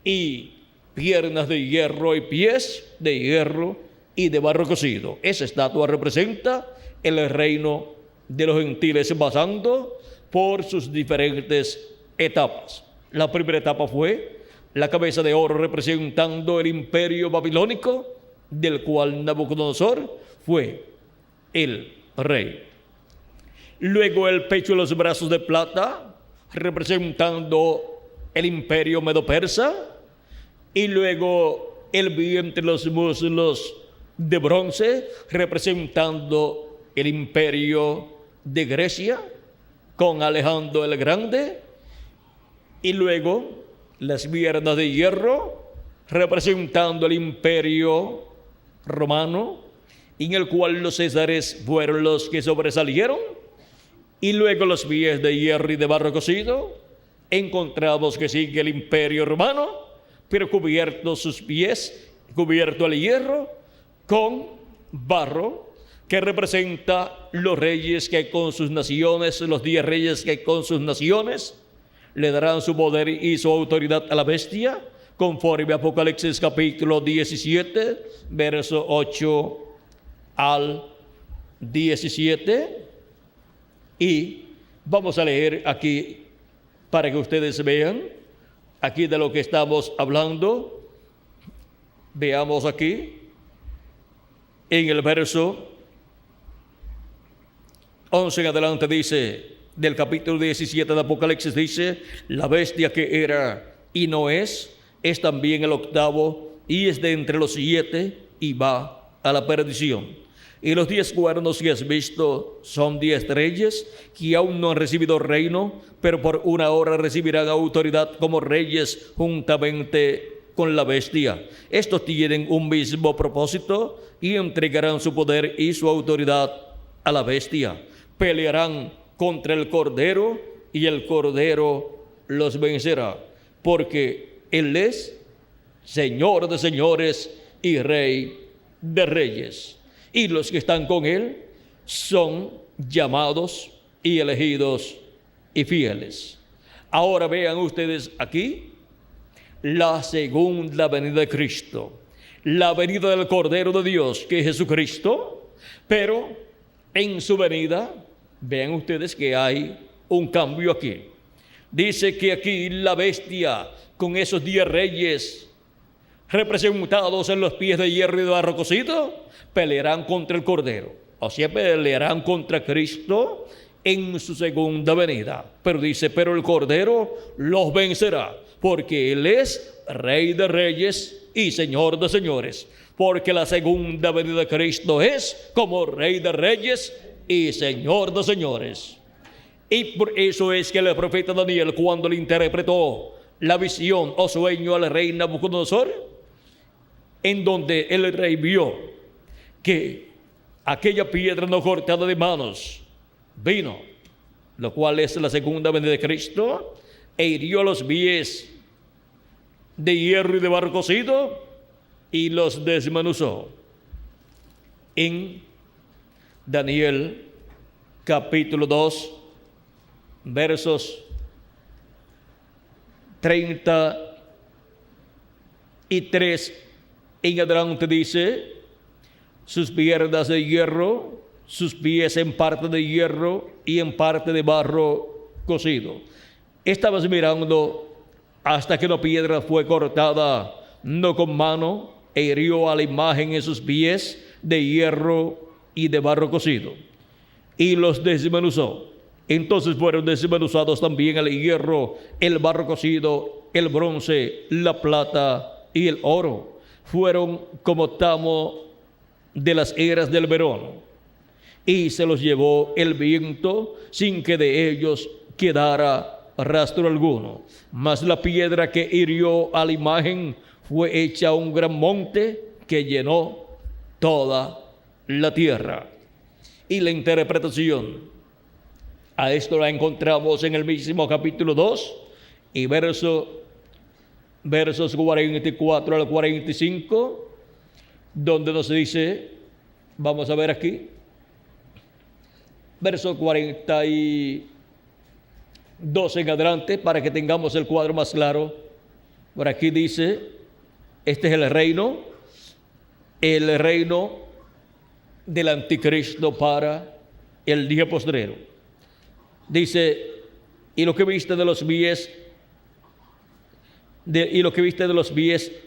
y piernas de hierro y pies de hierro y de barro cocido. Esa estatua representa el reino de los gentiles pasando por sus diferentes etapas. La primera etapa fue la cabeza de oro, representando el imperio babilónico, del cual Nabucodonosor fue el rey. Luego el pecho y los brazos de plata, representando el imperio medo-persa, y luego el vientre y los muslos de bronce, representando el imperio de Grecia con Alejandro el Grande, y luego las piernas de hierro, representando el imperio romano, en el cual los césares fueron los que sobresalieron, y luego los pies de hierro y de barro cocido. Encontramos que sigue el imperio romano, pero cubierto sus pies, cubierto el hierro con barro, que representa los reyes que con sus naciones, los 10 reyes que con sus naciones le darán su poder y su autoridad a la bestia, conforme a Apocalipsis capítulo 17, verso 8 al 17. Y vamos a leer aquí para que ustedes vean aquí de lo que estamos hablando. Veamos aquí en el verso 11 en adelante, dice: del capítulo 17 de Apocalipsis dice, la bestia que era y no es también el octavo, y es de entre los 7 y va a la perdición. Y los 10 cuernos que has visto son 10 reyes que aún no han recibido reino, pero por una hora recibirán autoridad como reyes juntamente con la bestia. Estos tienen un mismo propósito y entregarán su poder y su autoridad a la bestia. Pelearán contra el Cordero y el Cordero los vencerá, porque Él es Señor de señores y Rey de reyes. Y los que están con Él son llamados y elegidos y fieles. Ahora vean ustedes aquí la segunda venida de Cristo, la venida del Cordero de Dios, que es Jesucristo, pero en su venida, vean ustedes que hay un cambio aquí. Dice que aquí la bestia, con esos 10 reyes representados en los pies de hierro y de barro cocido, pelearán contra el Cordero, o sea, pelearán contra Cristo en su segunda venida. Pero dice, pero el Cordero los vencerá, porque Él es Rey de reyes y Señor de señores, porque la segunda venida de Cristo es como Rey de reyes y Señor de señores. Y por eso es que el profeta Daniel, cuando le interpretó la visión o sueño al rey Nabucodonosor, en donde el rey vio que aquella piedra no cortada de manos vino, lo cual es la segunda venida de Cristo, e hirió los pies de hierro y de barro cocido y los desmenuzó. En Daniel capítulo 2, versos 33 en adelante dice, sus piernas de hierro, sus pies en parte de hierro y en parte de barro cocido. Estabas mirando hasta que la piedra fue cortada, no con mano, e hirió a la imagen en sus pies de hierro y de barro cocido, y los desmenuzó. Entonces fueron desmenuzados también el hierro, el barro cocido, el bronce, la plata y el oro. Fueron como tamo de las eras del verano, y se los llevó el viento sin que de ellos quedara rastro alguno. Mas la piedra que hirió a la imagen fue hecha un gran monte que llenó toda la tierra. Y la interpretación a esto la encontramos en el mismo capítulo 2 y versos 44 al 45, donde nos dice, vamos a ver aquí, verso 42 en adelante, para que tengamos el cuadro más claro. Por aquí dice, este es el reino del anticristo para el día postrero. Dice, y lo que viste de los pies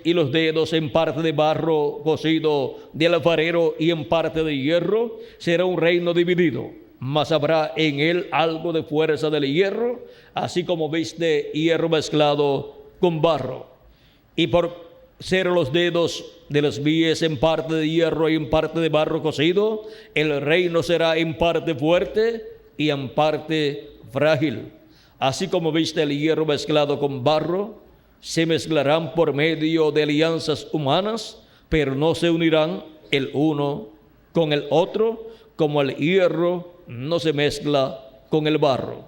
y los dedos en parte de barro cocido del alfarero y en parte de hierro, será un reino dividido, mas habrá en él algo de fuerza del hierro, así como viste hierro mezclado con barro. Y por ser los dedos de los pies en parte de hierro y en parte de barro cocido, el reino será en parte fuerte y en parte frágil. Así como viste el hierro mezclado con barro, se mezclarán por medio de alianzas humanas, pero no se unirán el uno con el otro, como el hierro no se mezcla con el barro.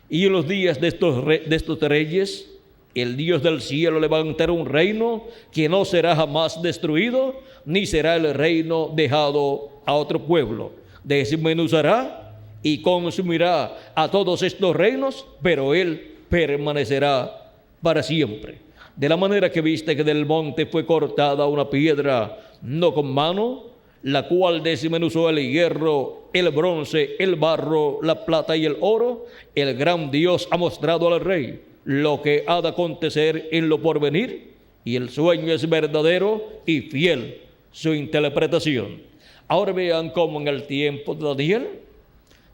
Y en los días de estos reyes, el Dios del cielo levantará un reino que no será jamás destruido, ni será el reino dejado a otro pueblo. Desmenuzará y consumirá a todos estos reinos, pero él permanecerá para siempre. De la manera que viste que del monte fue cortada una piedra, no con mano, la cual desmenuzó el hierro, el bronce, el barro, la plata y el oro, el gran Dios ha mostrado al rey lo que ha de acontecer en lo porvenir, y el sueño es verdadero y fiel su interpretación. Ahora vean cómo en el tiempo de Daniel,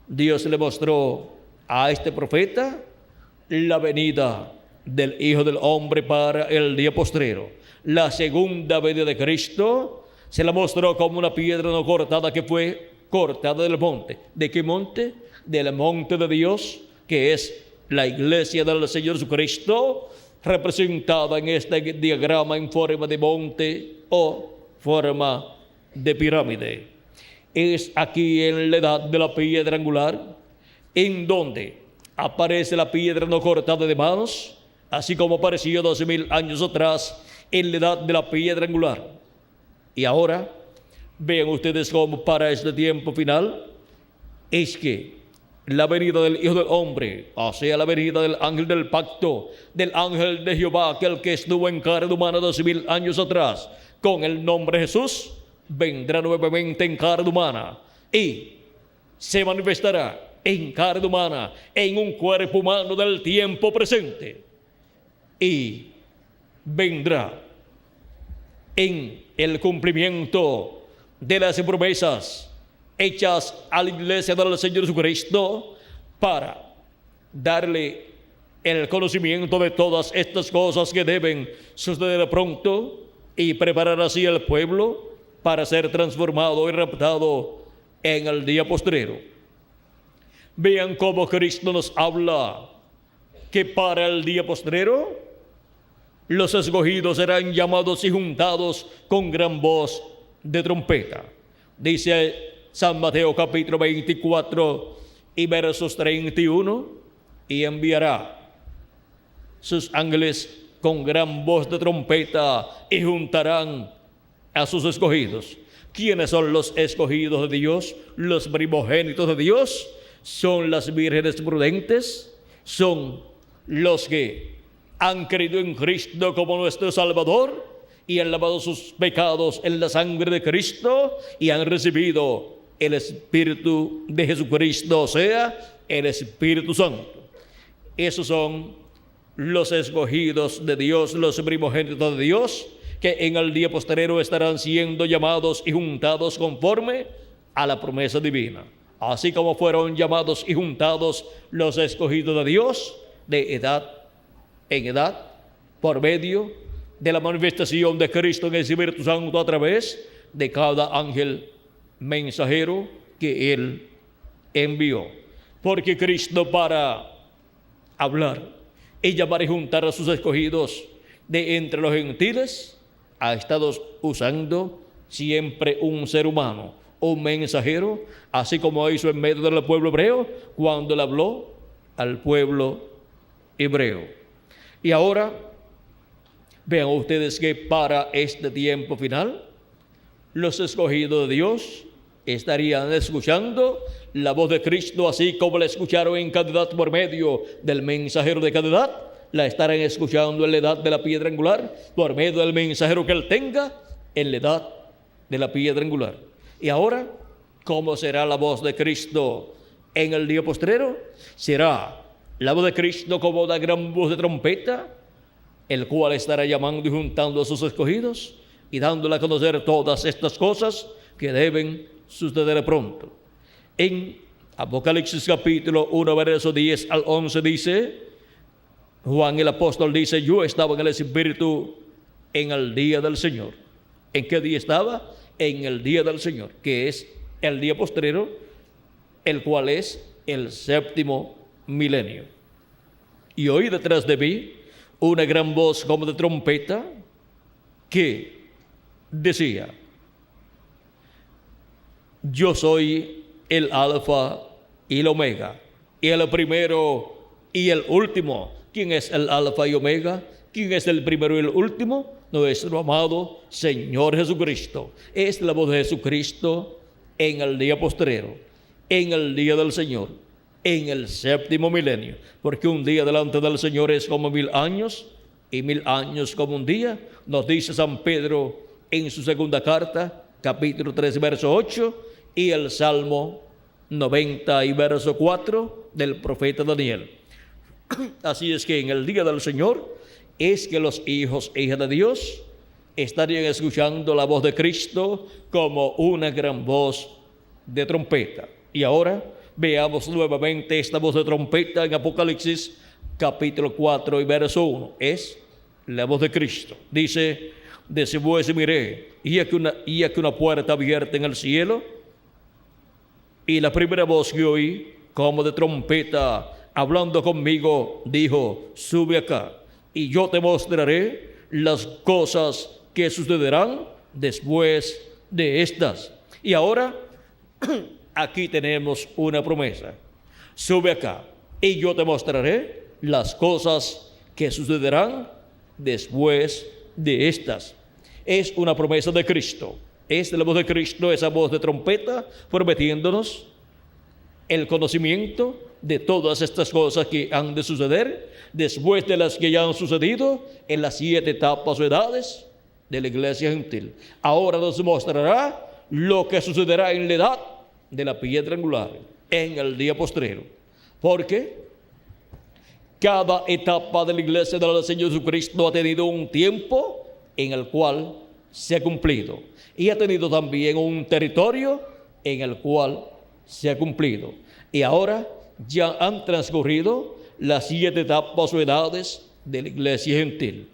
Dios le mostró a este profeta la venida del Hijo del Hombre para el día postrero. La segunda venida de Cristo se la mostró como una piedra no cortada que fue cortada del monte. ¿De qué monte? Del monte de Dios, que es la iglesia del Señor Jesucristo, representada en este diagrama en forma de monte o forma de pirámide. Es aquí en la edad de la piedra angular, en donde aparece la piedra no cortada de manos, así como apareció 12,000 años atrás en la edad de la piedra angular. Y ahora, vean ustedes cómo para este tiempo final, es que la venida del Hijo del Hombre, o sea, la venida del ángel del pacto, del ángel de Jehová, aquel que estuvo en carne humana 12,000 años atrás, con el nombre Jesús, vendrá nuevamente en carne humana y se manifestará en carne humana, en un cuerpo humano del tiempo presente, y vendrá en el cumplimiento de las promesas hechas a la iglesia del Señor Jesucristo para darle el conocimiento de todas estas cosas que deben suceder pronto y preparar así al pueblo para ser transformado y raptado en el día postrero. Vean cómo Cristo nos habla que para el día postrero los escogidos serán llamados y juntados con gran voz de trompeta. Dice San Mateo capítulo 24 y versos 31, y enviará sus ángeles con gran voz de trompeta y juntarán a sus escogidos. ¿Quiénes son los escogidos de Dios? Los primogénitos de Dios son las vírgenes prudentes, son los que han creído en Cristo como nuestro Salvador y han lavado sus pecados en la sangre de Cristo y han recibido el Espíritu de Jesucristo, o sea, el Espíritu Santo. Esos son los escogidos de Dios, los primogénitos de Dios, que en el día postrero estarán siendo llamados y juntados conforme a la promesa divina. Así como fueron llamados y juntados los escogidos de Dios de edad en edad, por medio de la manifestación de Cristo en el Espíritu Santo a través de cada ángel mensajero que Él envió. Porque Cristo, para hablar y llamar y juntar a sus escogidos de entre los gentiles, ha estado usando siempre un ser humano, un mensajero, así como hizo en medio del pueblo hebreo cuando le habló al pueblo hebreo. Y ahora vean ustedes que para este tiempo final los escogidos de Dios estarían escuchando la voz de Cristo, así como la escucharon en cada edad por medio del mensajero de cada edad, la estarán escuchando en la edad de la piedra angular por medio del mensajero que Él tenga en la edad de la piedra angular. Y ahora, ¿cómo será la voz de Cristo en el día postrero? Será la voz de Cristo como una gran voz de trompeta, el cual estará llamando y juntando a sus escogidos y dándole a conocer todas estas cosas que deben suceder pronto. En Apocalipsis capítulo 1, verso 10 al 11 dice, Juan el apóstol dice, yo estaba en el Espíritu en el día del Señor. ¿En qué día estaba? En el día del Señor, que es el día postrero, el cual es el séptimo milenio. Y oí detrás de mí una gran voz como de trompeta que decía, yo soy el alfa y el omega, el primero y el último. ¿Quién es el alfa y omega? ¿Quién es el primero y el último? Nuestro amado Señor Jesucristo. Es la voz de Jesucristo en el día postrero, en el día del Señor, en el séptimo milenio. Porque un día delante del Señor es como 1000 años y 1000 años como un día. Nos dice San Pedro en su segunda carta, capítulo 3, verso 8, y el Salmo 90 y verso 4 del profeta Daniel. Así es que en el día del Señor es que los hijos e hijas de Dios estarían escuchando la voz de Cristo como una gran voz de trompeta. Y ahora Veamos nuevamente esta voz de trompeta en Apocalipsis capítulo 4 y verso 1. Es la voz de Cristo. Dice: después miré, y aquí una puerta abierta en el cielo, y la primera voz que oí, como de trompeta, hablando conmigo, dijo: sube acá, y yo te mostraré las cosas que sucederán después de estas. Y ahora, aquí tenemos una promesa. Sube acá, y yo te mostraré las cosas que sucederán después de estas. Es una promesa de Cristo. Es la voz de Cristo, esa voz de trompeta, prometiéndonos el conocimiento de todas estas cosas que han de suceder después de las que ya han sucedido en las 7 etapas o edades de la iglesia gentil. Ahora nos mostrará lo que sucederá en la edad de la piedra angular, en el día postrero, porque cada etapa de la iglesia del Señor Jesucristo ha tenido un tiempo en el cual se ha cumplido, y ha tenido también un territorio en el cual se ha cumplido. Y ahora ya han transcurrido las 7 etapas o edades de la iglesia gentil.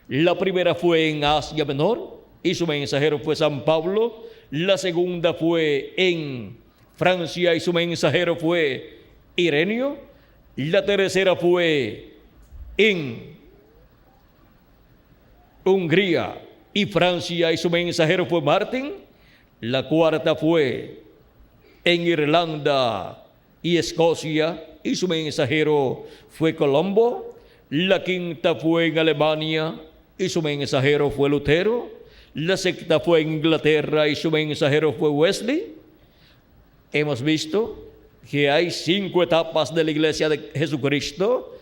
La primera fue en Asia Menor, y su mensajero fue San Pablo. La segunda fue en Francia, y su mensajero fue Ireneo. La tercera fue en Hungría y Francia, y su mensajero fue Martín. La cuarta fue en Irlanda y Escocia, y su mensajero fue Colombo. La quinta fue en Alemania, y su mensajero fue Lutero. La sexta fue en Inglaterra, y su mensajero fue Wesley. Hemos visto que hay 5 etapas de la iglesia de Jesucristo: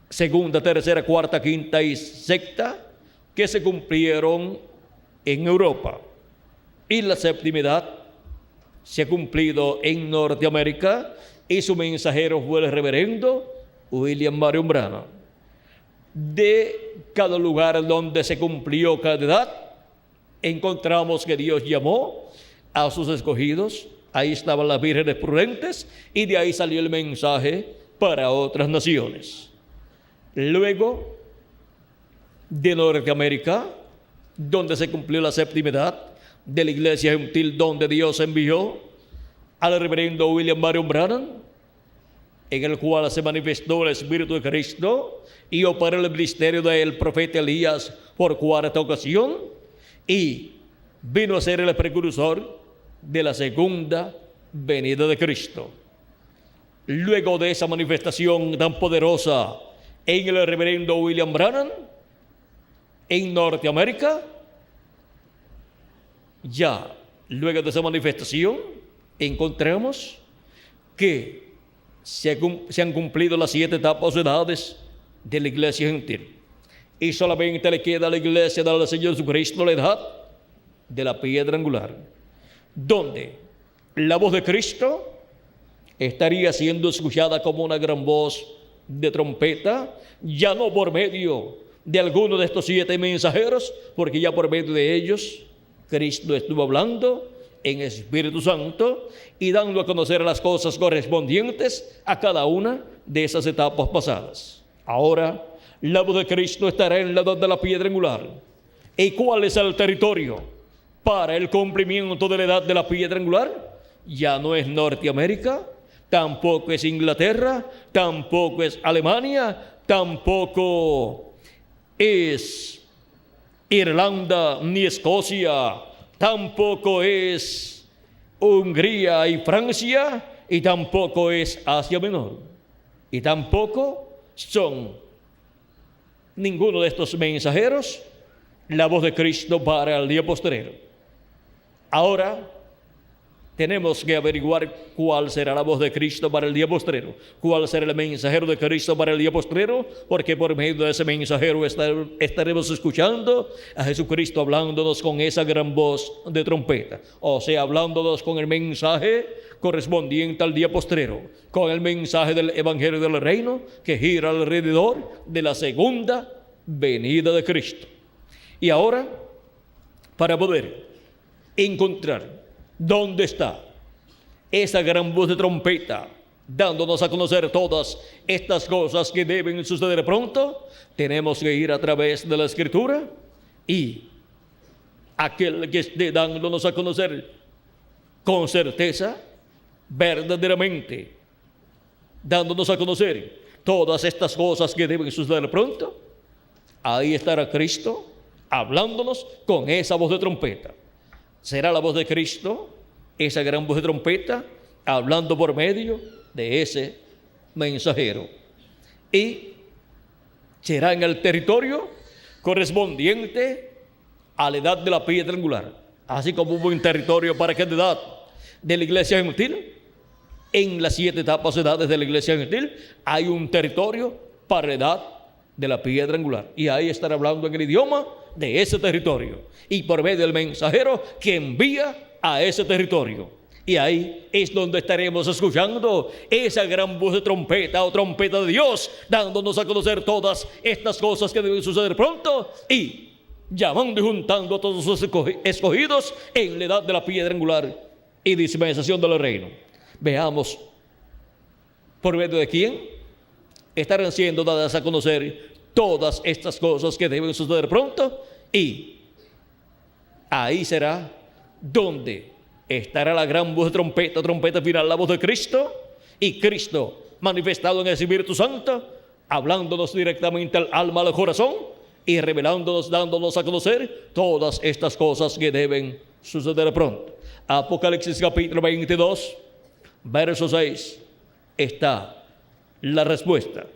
segunda, tercera, cuarta, quinta y sexta, que se cumplieron en Europa. Y la séptima edad se ha cumplido en Norteamérica, y su mensajero fue el reverendo William Marion Branham. De cada lugar donde se cumplió cada edad, encontramos que Dios llamó a sus escogidos. Ahí estaban las vírgenes prudentes, y de ahí salió el mensaje para otras naciones. Luego de Norteamérica, donde se cumplió la séptima edad de la iglesia gentil, donde Dios envió al reverendo William Marion Branham, en el cual se manifestó el Espíritu de Cristo y operó el ministerio del profeta Elías por 4ª ocasión, y vino a ser el precursor de la segunda venida de Cristo. Luego de esa manifestación tan poderosa en el reverendo William Branham, en Norteamérica, ya luego de esa manifestación encontramos que se han cumplido las 7 etapas o edades de la iglesia gentil, y solamente le queda a la iglesia del Señor Jesucristo la edad de la piedra angular, donde la voz de Cristo estaría siendo escuchada como una gran voz de trompeta, ya no por medio de alguno de estos 7 mensajeros, porque ya por medio de ellos Cristo estuvo hablando en Espíritu Santo y dando a conocer las cosas correspondientes a cada una de esas etapas pasadas. Ahora la voz de Cristo estará en la edad de la piedra angular. ¿Y cuál es el territorio para el cumplimiento de la edad de la piedra angular? Ya no es Norteamérica, tampoco es Inglaterra, tampoco es Alemania, tampoco es Irlanda ni Escocia, tampoco es Hungría y Francia, y tampoco es Asia Menor, y tampoco son ninguno de estos mensajeros la voz de Cristo para el día postrero. Ahora tenemos que averiguar cuál será la voz de Cristo para el día postrero, cuál será el mensajero de Cristo para el día postrero, porque por medio de ese mensajero estaremos escuchando a Jesucristo hablándonos con esa gran voz de trompeta, o sea, hablándonos con el mensaje correspondiente al día postrero, con el mensaje del Evangelio del Reino que gira alrededor de la segunda venida de Cristo. Y ahora, para poder encontrar ¿dónde está esa gran voz de trompeta, dándonos a conocer todas estas cosas que deben suceder pronto, tenemos que ir a través de la Escritura, y aquel que esté dándonos a conocer con certeza, verdaderamente, dándonos a conocer todas estas cosas que deben suceder pronto, ahí estará Cristo hablándonos con esa voz de trompeta. Será la voz de Cristo, esa gran voz de trompeta, hablando por medio de ese mensajero. Y será en el territorio correspondiente a la edad de la piedra angular. Así como hubo un territorio para cada edad de la iglesia gentil, en las 7 etapas de edades de la iglesia gentil hay un territorio para la edad de la piedra angular. Y ahí estará hablando en el idioma de ese territorio, y por medio del mensajero que envía a ese territorio. Y ahí es donde estaremos escuchando esa gran voz de trompeta o trompeta de Dios, dándonos a conocer todas estas cosas que deben suceder pronto, y llamando y juntando a todos los escogidos en la edad de la piedra angular y dispensación del reino. Veamos por medio de quién estarán siendo dadas a conocer todas estas cosas que deben suceder pronto, y ahí será donde estará la gran voz de trompeta, trompeta final, la voz de Cristo, y Cristo manifestado en el Espíritu Santo, hablándonos directamente al alma, al corazón, y revelándonos, dándonos a conocer todas estas cosas que deben suceder pronto. Apocalipsis capítulo 22, verso 6, está la respuesta.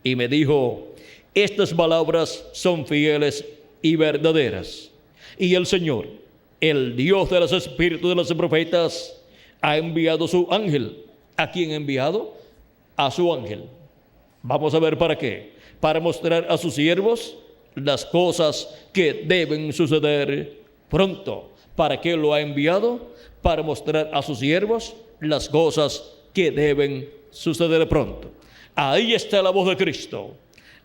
Y me dijo: estas palabras son fieles y verdaderas. Y el Señor, el Dios de los espíritus de los profetas, ha enviado su ángel. ¿A quién ha enviado? A su ángel. Vamos a ver para qué. Para mostrar a sus siervos las cosas que deben suceder pronto. ¿Para qué lo ha enviado? Para mostrar a sus siervos las cosas que deben suceder pronto. Ahí está la voz de Cristo.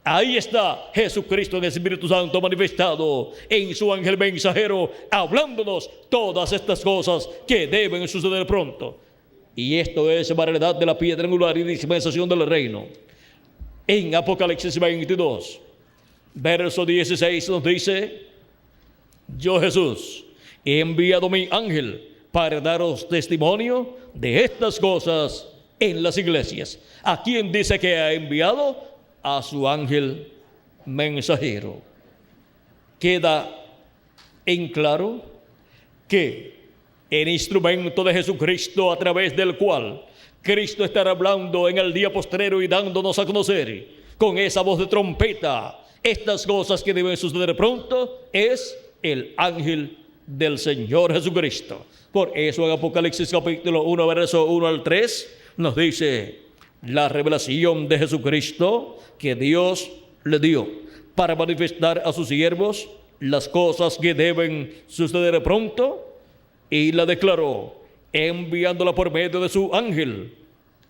Ahí está Jesucristo en el Espíritu Santo manifestado en su ángel mensajero, hablándonos todas estas cosas que deben suceder pronto. Y esto es para la edad de la piedra angular y dispensación del reino. En Apocalipsis 22, verso 16 nos dice: yo, Jesús, he enviado mi ángel para daros testimonio de estas cosas en las iglesias. ¿A quién dice que ha enviado? A su ángel mensajero. Queda en claro que el instrumento de Jesucristo, a través del cual Cristo estará hablando en el día postrero y dándonos a conocer con esa voz de trompeta estas cosas que deben suceder pronto, es el ángel del Señor Jesucristo. Por eso en Apocalipsis capítulo 1, verso 1 al 3, nos dice: la revelación de Jesucristo que Dios le dio para manifestar a sus siervos las cosas que deben suceder pronto, y la declaró enviándola por medio de su ángel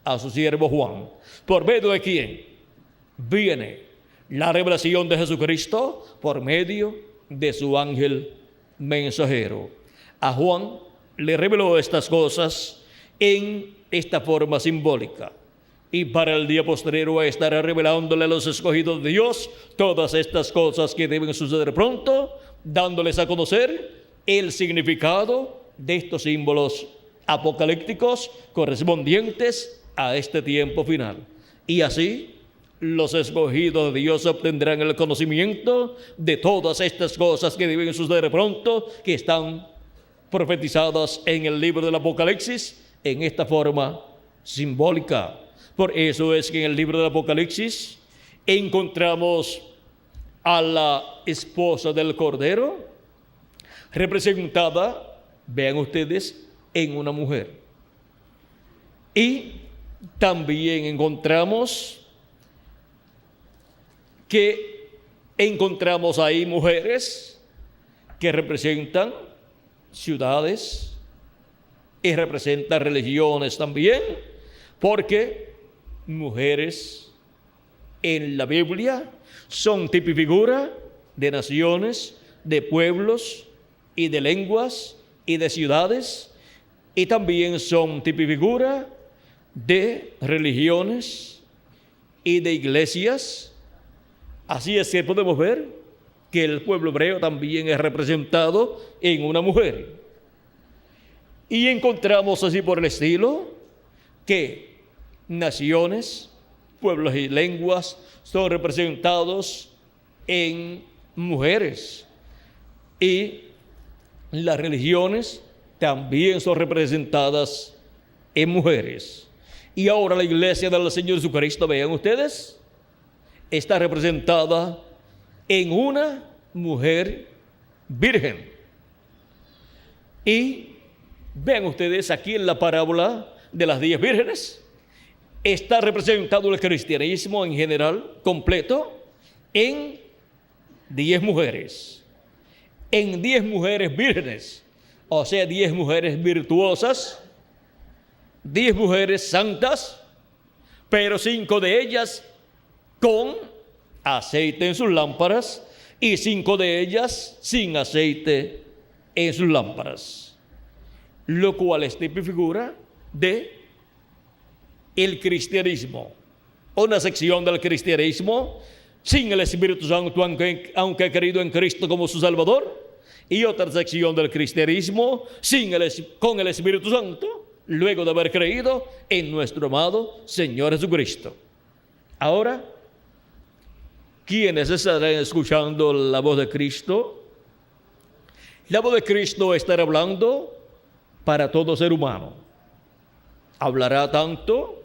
a su siervo Juan. ¿Por medio de quién viene la revelación de Jesucristo? Por medio de su ángel mensajero. A Juan le reveló estas cosas en esta forma simbólica, y para el día postrero estará revelándole a los escogidos de Dios todas estas cosas que deben suceder pronto, dándoles a conocer el significado de estos símbolos apocalípticos correspondientes a este tiempo final. Y así los escogidos de Dios obtendrán el conocimiento de todas estas cosas que deben suceder pronto, que están profetizadas en el libro del Apocalipsis en esta forma simbólica. Por eso es que en el libro del Apocalipsis encontramos a la esposa del Cordero representada, vean ustedes, en una mujer. Y también encontramos ahí mujeres que representan ciudades y representan religiones también, porque mujeres en la Biblia son tipo y figura de naciones, de pueblos y de lenguas y de ciudades, y también son tipo y figura de religiones y de iglesias. Así es que podemos ver que el pueblo hebreo también es representado en una mujer. Y encontramos así por el estilo que naciones, pueblos y lenguas son representados en mujeres. Y las religiones también son representadas en mujeres. Y ahora la iglesia del Señor Jesucristo, vean ustedes, está representada en una mujer virgen. Y vean ustedes aquí en la parábola de las 10 vírgenes, está representado el cristianismo en general, completo, en 10 mujeres. En 10 mujeres vírgenes, o sea, 10 mujeres virtuosas, 10 mujeres santas, pero 5 de ellas con aceite en sus lámparas y 5 de ellas sin aceite en sus lámparas, lo cual es tipo y figura de el cristianismo, una sección del cristianismo sin el Espíritu Santo, aunque ha creído en Cristo como su Salvador, y otra sección del cristianismo con el Espíritu Santo, luego de haber creído en nuestro amado Señor Jesucristo. Ahora, ¿quiénes estarán escuchando la voz de Cristo? La voz de Cristo estará hablando para todo ser humano. Hablará tanto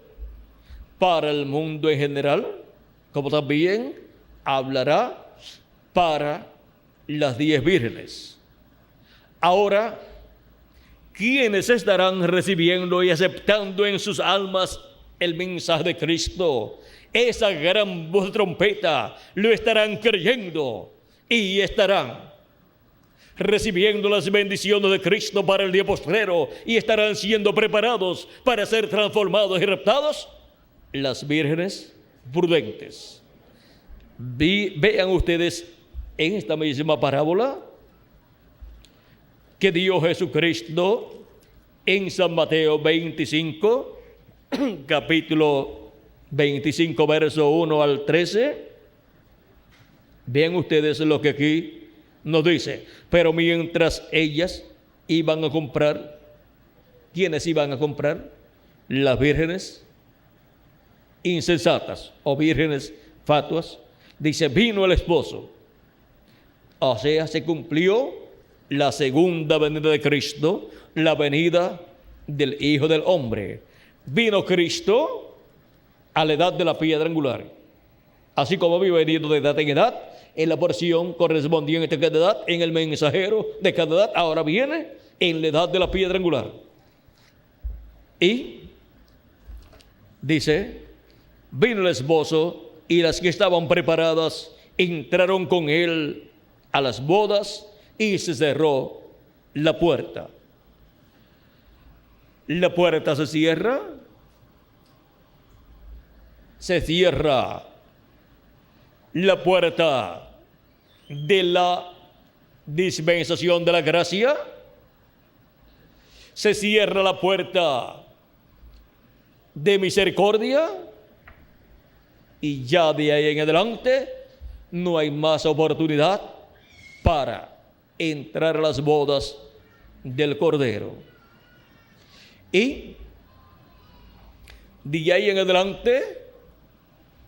para el mundo en general, como también hablará para las 10 vírgenes. Ahora, ¿quiénes estarán recibiendo y aceptando en sus almas el mensaje de Cristo? Esa gran voz de trompeta, lo estarán creyendo y estarán recibiendo las bendiciones de Cristo para el día postrero y estarán siendo preparados para ser transformados y raptados. Las vírgenes prudentes. Vean ustedes en esta misma parábola que dio Jesucristo en San Mateo 25, capítulo 25, verso 1 al 13. Vean ustedes lo que aquí nos dice. Pero mientras ellas iban a comprar, ¿quiénes iban a comprar? Las vírgenes insensatas o vírgenes fatuas. Dice, vino el esposo. O sea, se cumplió la segunda venida de Cristo, la venida del Hijo del Hombre. Vino Cristo a la edad de la piedra angular. Así como había venido de edad en edad, en la porción correspondiente a cada edad, en el mensajero de cada edad, ahora viene en la edad de la piedra angular. Y dice, vino el esposo y las que estaban preparadas entraron con él a las bodas y se cerró la puerta. La puerta se cierra la puerta de la dispensación de la gracia, se cierra la puerta de misericordia y ya de ahí en adelante no hay más oportunidad para entrar a las bodas del Cordero. Y de ahí en adelante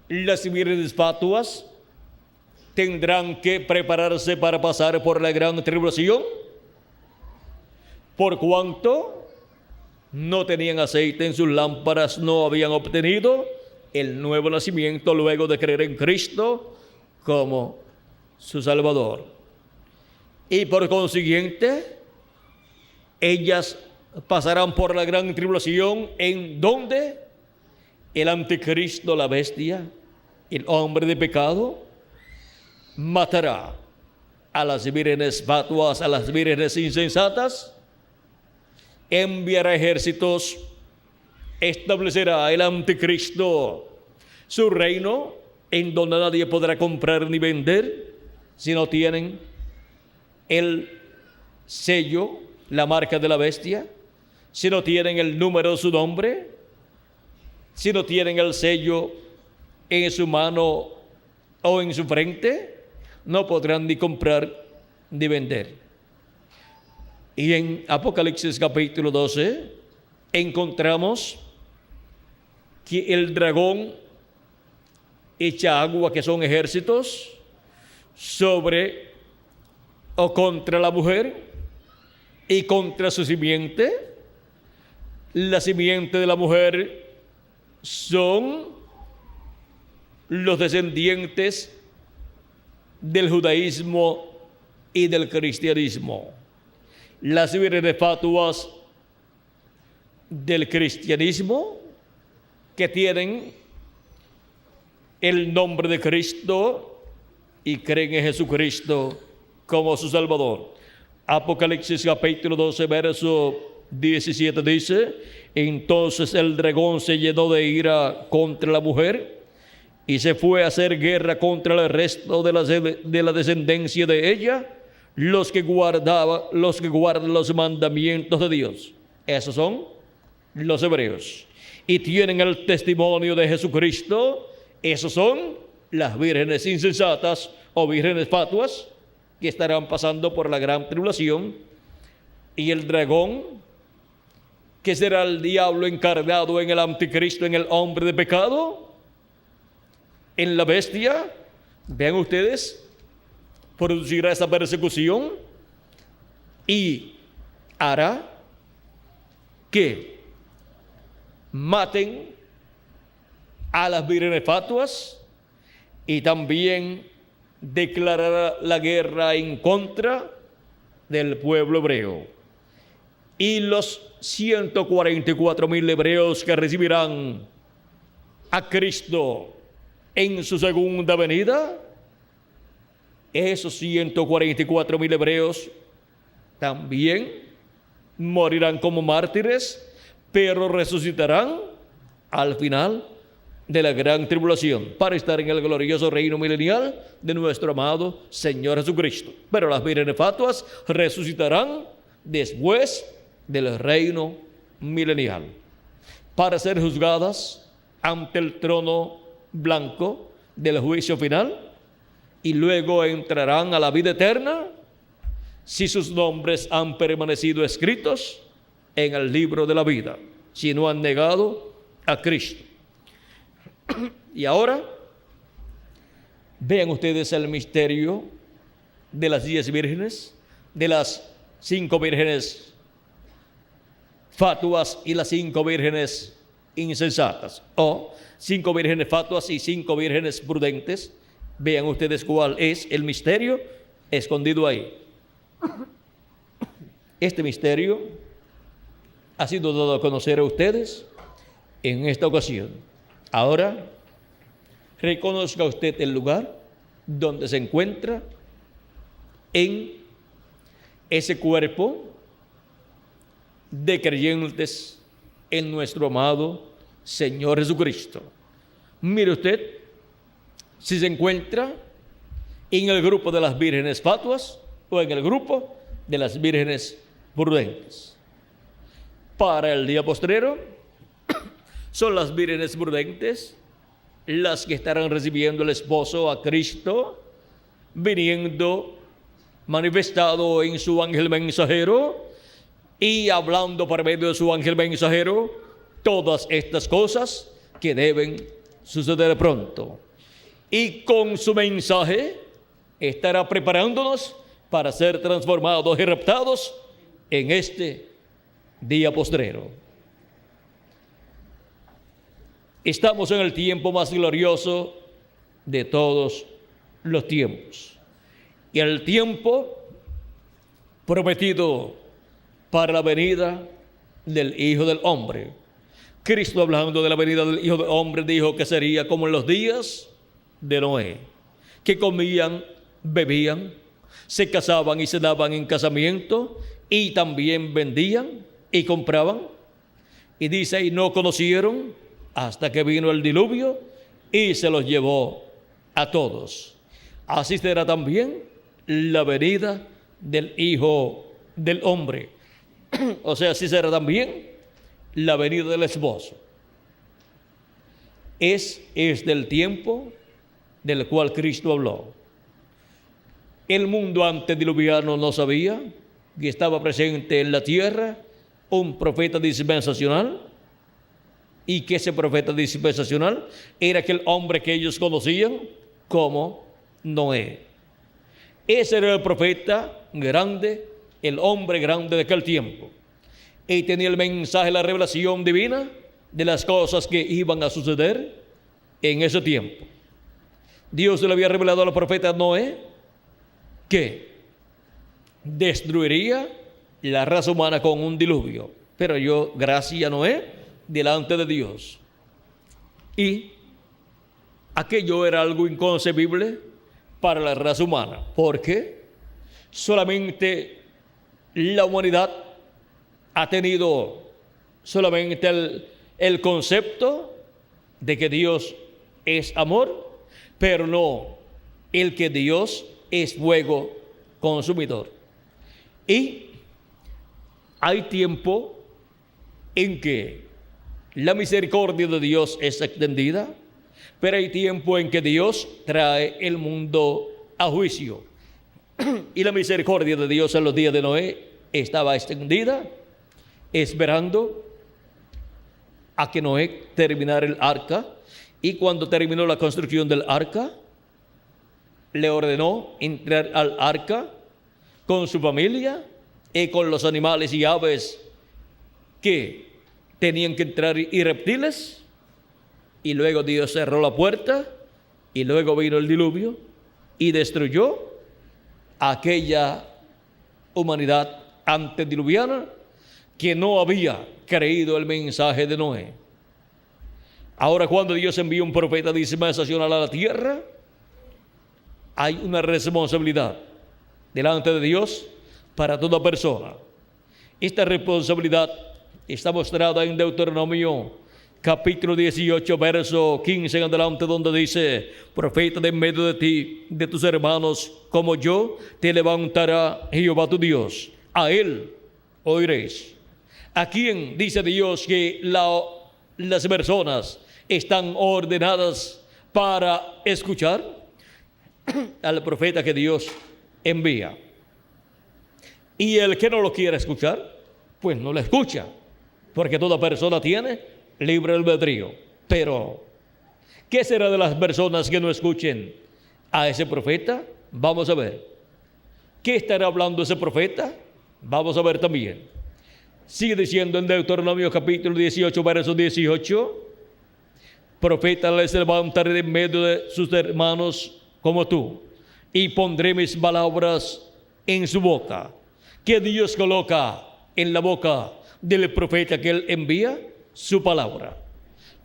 las vírgenes fatuas tendrán que prepararse para pasar por la gran tribulación, por cuanto no tenían aceite en sus lámparas, no habían obtenido el nuevo nacimiento luego de creer en Cristo como su Salvador. Y por consiguiente, ellas pasarán por la gran tribulación, en donde el anticristo, la bestia, el hombre de pecado, matará a las vírgenes fatuas, a las vírgenes insensatas, enviará ejércitos, establecerá el anticristo su reino, en donde nadie podrá comprar ni vender si no tienen el sello, la marca de la bestia, si no tienen el número de su nombre, si no tienen el sello en su mano o en su frente, no podrán ni comprar ni vender. Y en Apocalipsis capítulo 12 encontramos que el dragón echa agua, que son ejércitos, sobre o contra la mujer y contra su simiente. La simiente de la mujer son los descendientes del judaísmo y del cristianismo. Las vírgenes fatuas del cristianismo, que tienen el nombre de Cristo y creen en Jesucristo como su Salvador. Apocalipsis capítulo 12, verso 17 dice: entonces el dragón se llenó de ira contra la mujer y se fue a hacer guerra contra el resto de la descendencia de ella, los que guardan los mandamientos de Dios. Esos son los hebreos. Y tienen el testimonio de Jesucristo. Esos son las vírgenes insensatas o vírgenes fatuas, que estarán pasando por la gran tribulación. Y el dragón, que será el diablo encarnado en el anticristo, en el hombre de pecado, en la bestia, vean ustedes, producirá esa persecución y hará que maten a las vírgenes fatuas, y también declarará la guerra en contra del pueblo hebreo. Y los 144,000 hebreos que recibirán a Cristo en su segunda venida, esos 144,000 hebreos también morirán como mártires, pero resucitarán al final de la gran tribulación para estar en el glorioso reino milenial de nuestro amado Señor Jesucristo. Pero las vírgenes fatuas resucitarán después del reino milenial para ser juzgadas ante el trono blanco del juicio final, y luego entrarán a la vida eterna si sus nombres han permanecido escritos en el libro de la vida, si no han negado a Cristo. Y ahora vean ustedes el misterio de las 10 vírgenes, de las 5 vírgenes fatuas y las 5 vírgenes insensatas, o 5 vírgenes fatuas y 5 vírgenes prudentes. Vean ustedes cuál es el misterio escondido ahí. Este misterio ha sido dado a conocer a ustedes en esta ocasión. Ahora, reconozca usted el lugar donde se encuentra en ese cuerpo de creyentes en nuestro amado Señor Jesucristo. Mire usted si se encuentra en el grupo de las vírgenes fatuas o en el grupo de las vírgenes prudentes. Para el día postrero, son las vírgenes prudentes las que estarán recibiendo el esposo a Cristo, viniendo manifestado en su ángel mensajero y hablando por medio de su ángel mensajero todas estas cosas que deben suceder pronto. Y con su mensaje estará preparándonos para ser transformados y raptados en este día postrero. Estamos en el tiempo más glorioso de todos los tiempos, y el tiempo prometido para la venida del Hijo del Hombre. Cristo, hablando de la venida del Hijo del Hombre, dijo que sería como en los días de Noé, que comían, bebían, se casaban y se daban en casamiento, y también vendían y compraban. Y dice, y no conocieron hasta que vino el diluvio y se los llevó a todos. Así será también la venida del Hijo del Hombre. O sea, así será también la venida del esposo. Es del tiempo del cual Cristo habló. El mundo antediluviano no sabía que estaba presente en la tierra un profeta dispensacional, y que ese profeta dispensacional era aquel hombre que ellos conocían como Noé. Ese era el profeta grande, el hombre grande de aquel tiempo, y tenía el mensaje, la revelación divina de las cosas que iban a suceder en ese tiempo. Dios le había revelado al profeta Noé que destruiría la raza humana con un diluvio, pero yo gracias a Noé delante de Dios. Y aquello era algo inconcebible para la raza humana, porque solamente la humanidad ha tenido solamente el concepto de que Dios es amor, pero no el que Dios es fuego consumidor. Y hay tiempo en que la misericordia de Dios es extendida, pero hay tiempo en que Dios trae el mundo a juicio. Y la misericordia de Dios en los días de Noé estaba extendida, esperando a que Noé terminara el arca. Y cuando terminó la construcción del arca, le ordenó entrar al arca con su familia y con los animales y aves que tenían que entrar, y reptiles. Y luego Dios cerró la puerta, y luego vino el diluvio y destruyó aquella humanidad antediluviana que no había creído el mensaje de Noé. Ahora, cuando Dios envía un profeta dispensacional a la tierra, hay una responsabilidad delante de Dios para toda persona. Esta responsabilidad está mostrada en Deuteronomio capítulo 18, verso 15 en adelante, donde dice: profeta de en medio de ti, de tus hermanos, como yo, te levantará Jehová tu Dios. A él oiréis. ¿A quién dice Dios que las personas están ordenadas para escuchar? Al profeta que Dios envía. Y el que no lo quiere escuchar, pues no lo escucha, porque toda persona tiene libre albedrío. Pero ¿qué será de las personas que no escuchen a ese profeta? Vamos a ver. ¿Qué estará hablando ese profeta? Vamos a ver también. Sigue diciendo en Deuteronomio capítulo 18, verso 18: profeta les levantaré de en medio de sus hermanos como tú, y pondré mis palabras en su boca. ¿Qué Dios coloca en la boca del profeta que él envía? Su palabra.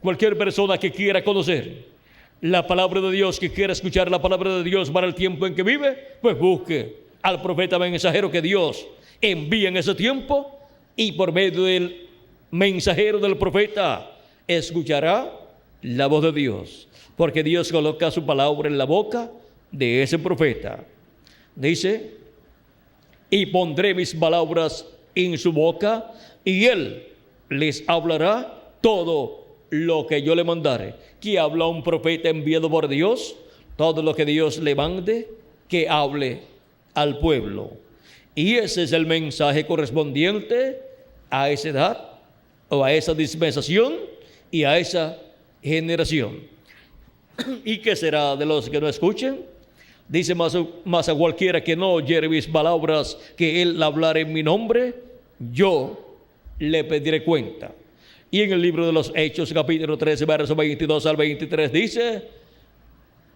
Cualquier persona que quiera conocer la palabra de Dios, que quiera escuchar la palabra de Dios para el tiempo en que vive, pues busque al profeta mensajero que Dios envía en ese tiempo, y por medio del mensajero del profeta escuchará la voz de Dios, porque Dios coloca su palabra en la boca de ese profeta. Dice: y pondré mis palabras en su boca, y él les hablará todo lo que yo le mandare. ¿Qué habla un profeta enviado por Dios? Todo lo que Dios le mande que hable al pueblo. Y ese es el mensaje correspondiente a esa edad, o a esa dispensación, y a esa generación. ¿Y qué será de los que no escuchen? Dice: más a cualquiera que no oyere mis palabras, que él hablará en mi nombre, yo le pediré cuenta. Y en el libro de los Hechos, capítulo 13, versos 22 al 23, dice: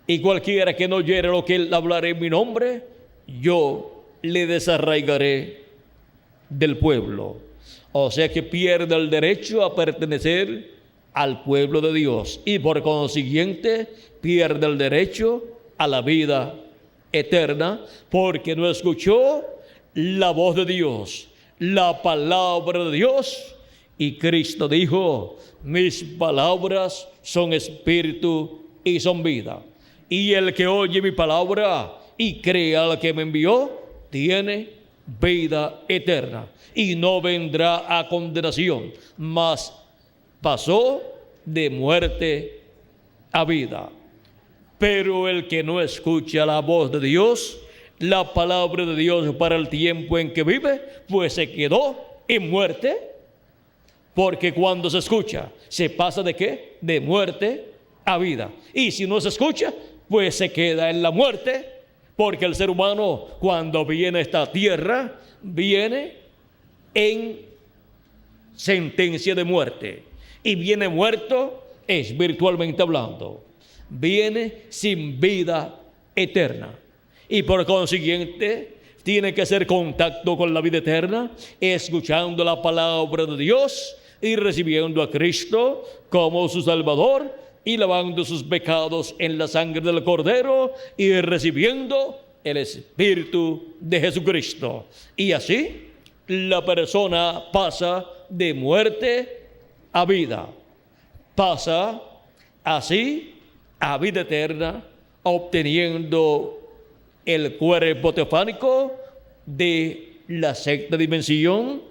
y cualquiera que no oyere lo que él hablará en mi nombre, yo le desarraigaré del pueblo. O sea que pierde el derecho a pertenecer al pueblo de Dios, y por consiguiente pierde el derecho a la vida eterna, porque no escuchó la voz de Dios, la palabra de Dios. Y Cristo dijo: mis palabras son espíritu y son vida. Y el que oye mi palabra y cree al que me envió, tiene vida eterna, y no vendrá a condenación, mas pasó de muerte a vida. Pero el que no escucha la voz de Dios, la palabra de Dios para el tiempo en que vive, pues se quedó en muerte. Porque cuando se escucha, se pasa ¿de qué? De muerte a vida. Y si no se escucha, pues se queda en la muerte. Porque el ser humano, cuando viene a esta tierra, viene en sentencia de muerte. Y viene muerto espiritualmente hablando. Viene sin vida eterna. Y por consiguiente, tiene que hacer contacto con la vida eterna, escuchando la palabra de Dios y recibiendo a Cristo como su Salvador y lavando sus pecados en la sangre del Cordero y recibiendo el Espíritu de Jesucristo. Y así la persona pasa de muerte a vida. Pasa así a vida eterna, obteniendo el cuerpo teofánico de la sexta dimensión,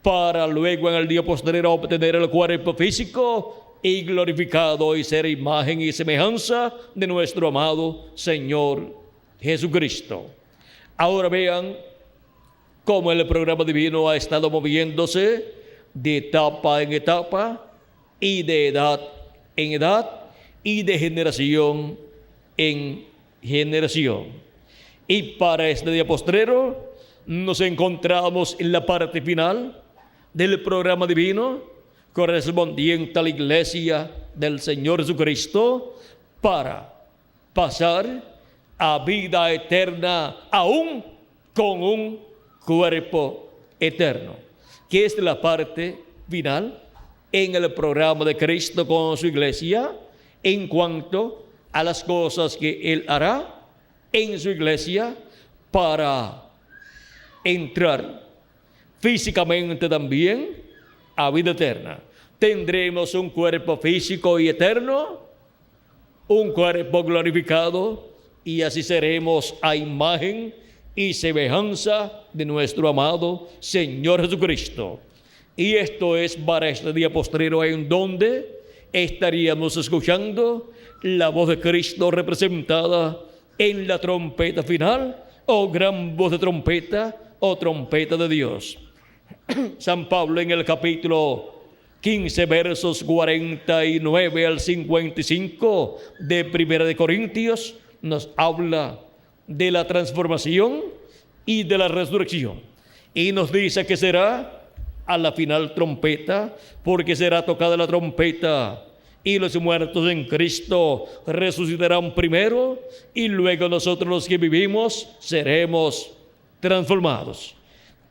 para luego en el día posterior obtener el cuerpo físico y glorificado y ser imagen y semejanza de nuestro amado Señor Jesucristo. Ahora vean cómo el programa divino ha estado moviéndose de etapa en etapa y de edad en edad y de generación en generación. Y para este día postrero nos encontramos en la parte final del programa divino correspondiente a la iglesia del Señor Jesucristo para pasar a vida eterna aún con un cuerpo eterno, que es la parte final en el programa de Cristo con su iglesia en cuanto a las cosas que Él hará en su iglesia para entrar físicamente también a vida eterna. Tendremos un cuerpo físico y eterno, un cuerpo glorificado, y así seremos a imagen y semejanza de nuestro amado Señor Jesucristo. Y esto es para este día postrero en donde estaríamos escuchando la voz de Cristo representada en la trompeta final, o gran voz de trompeta, o trompeta de Dios. San Pablo en el capítulo 15, versos 49 al 55 de Primera de Corintios, nos habla de la transformación y de la resurrección. Y nos dice que será a la final trompeta, porque será tocada la trompeta y los muertos en Cristo resucitarán primero, y luego nosotros los que vivimos seremos transformados.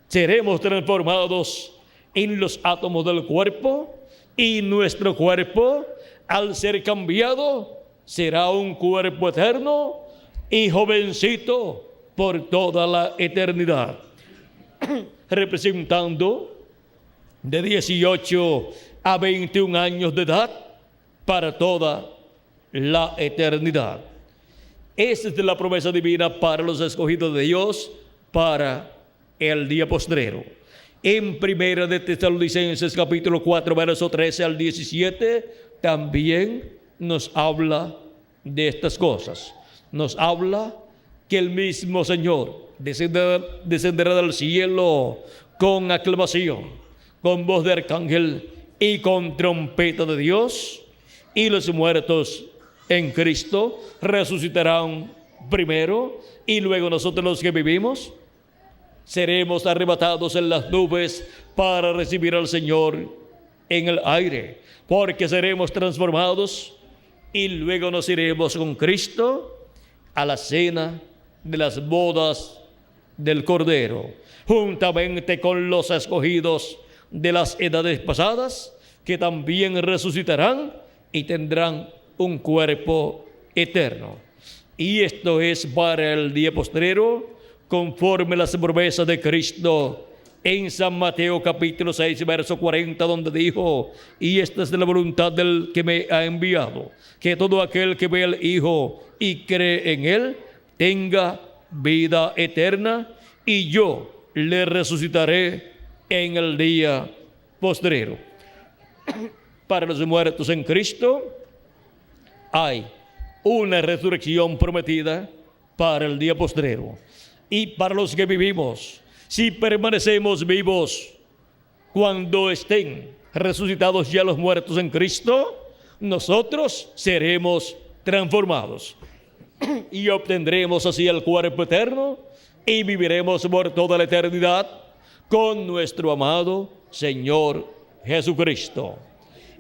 Seremos transformados en los átomos del cuerpo, y nuestro cuerpo, al ser cambiado, será un cuerpo eterno y jovencito por toda la eternidad, representando de 18 a 21 años de edad para toda la eternidad. Esa es la promesa divina para los escogidos de Dios para el día postrero. En Primera de Tesalonicenses capítulo 4, verso 13 al 17, también nos habla de estas cosas. Nos habla que el mismo Señor descenderá del cielo con aclamación, con voz de arcángel y con trompeta de Dios, y los muertos en Cristo resucitarán primero, y luego nosotros los que vivimos seremos arrebatados en las nubes para recibir al Señor en el aire, porque seremos transformados y luego nos iremos con Cristo a la cena de las bodas del Cordero, juntamente con los escogidos de las edades pasadas, que también resucitarán y tendrán un cuerpo eterno. Y esto es para el día postrero, conforme las promesas de Cristo en San Mateo capítulo 6, verso 40, donde dijo: y esta es la voluntad del que me ha enviado, que todo aquel que ve al Hijo y cree en Él tenga vida eterna, y yo le resucitaré en el día postrero. Para los muertos en Cristo hay una resurrección prometida para el día postrero. Y para los que vivimos, si permanecemos vivos cuando estén resucitados ya los muertos en Cristo, nosotros seremos transformados y obtendremos así el cuerpo eterno y viviremos por toda la eternidad con nuestro amado Señor Jesucristo.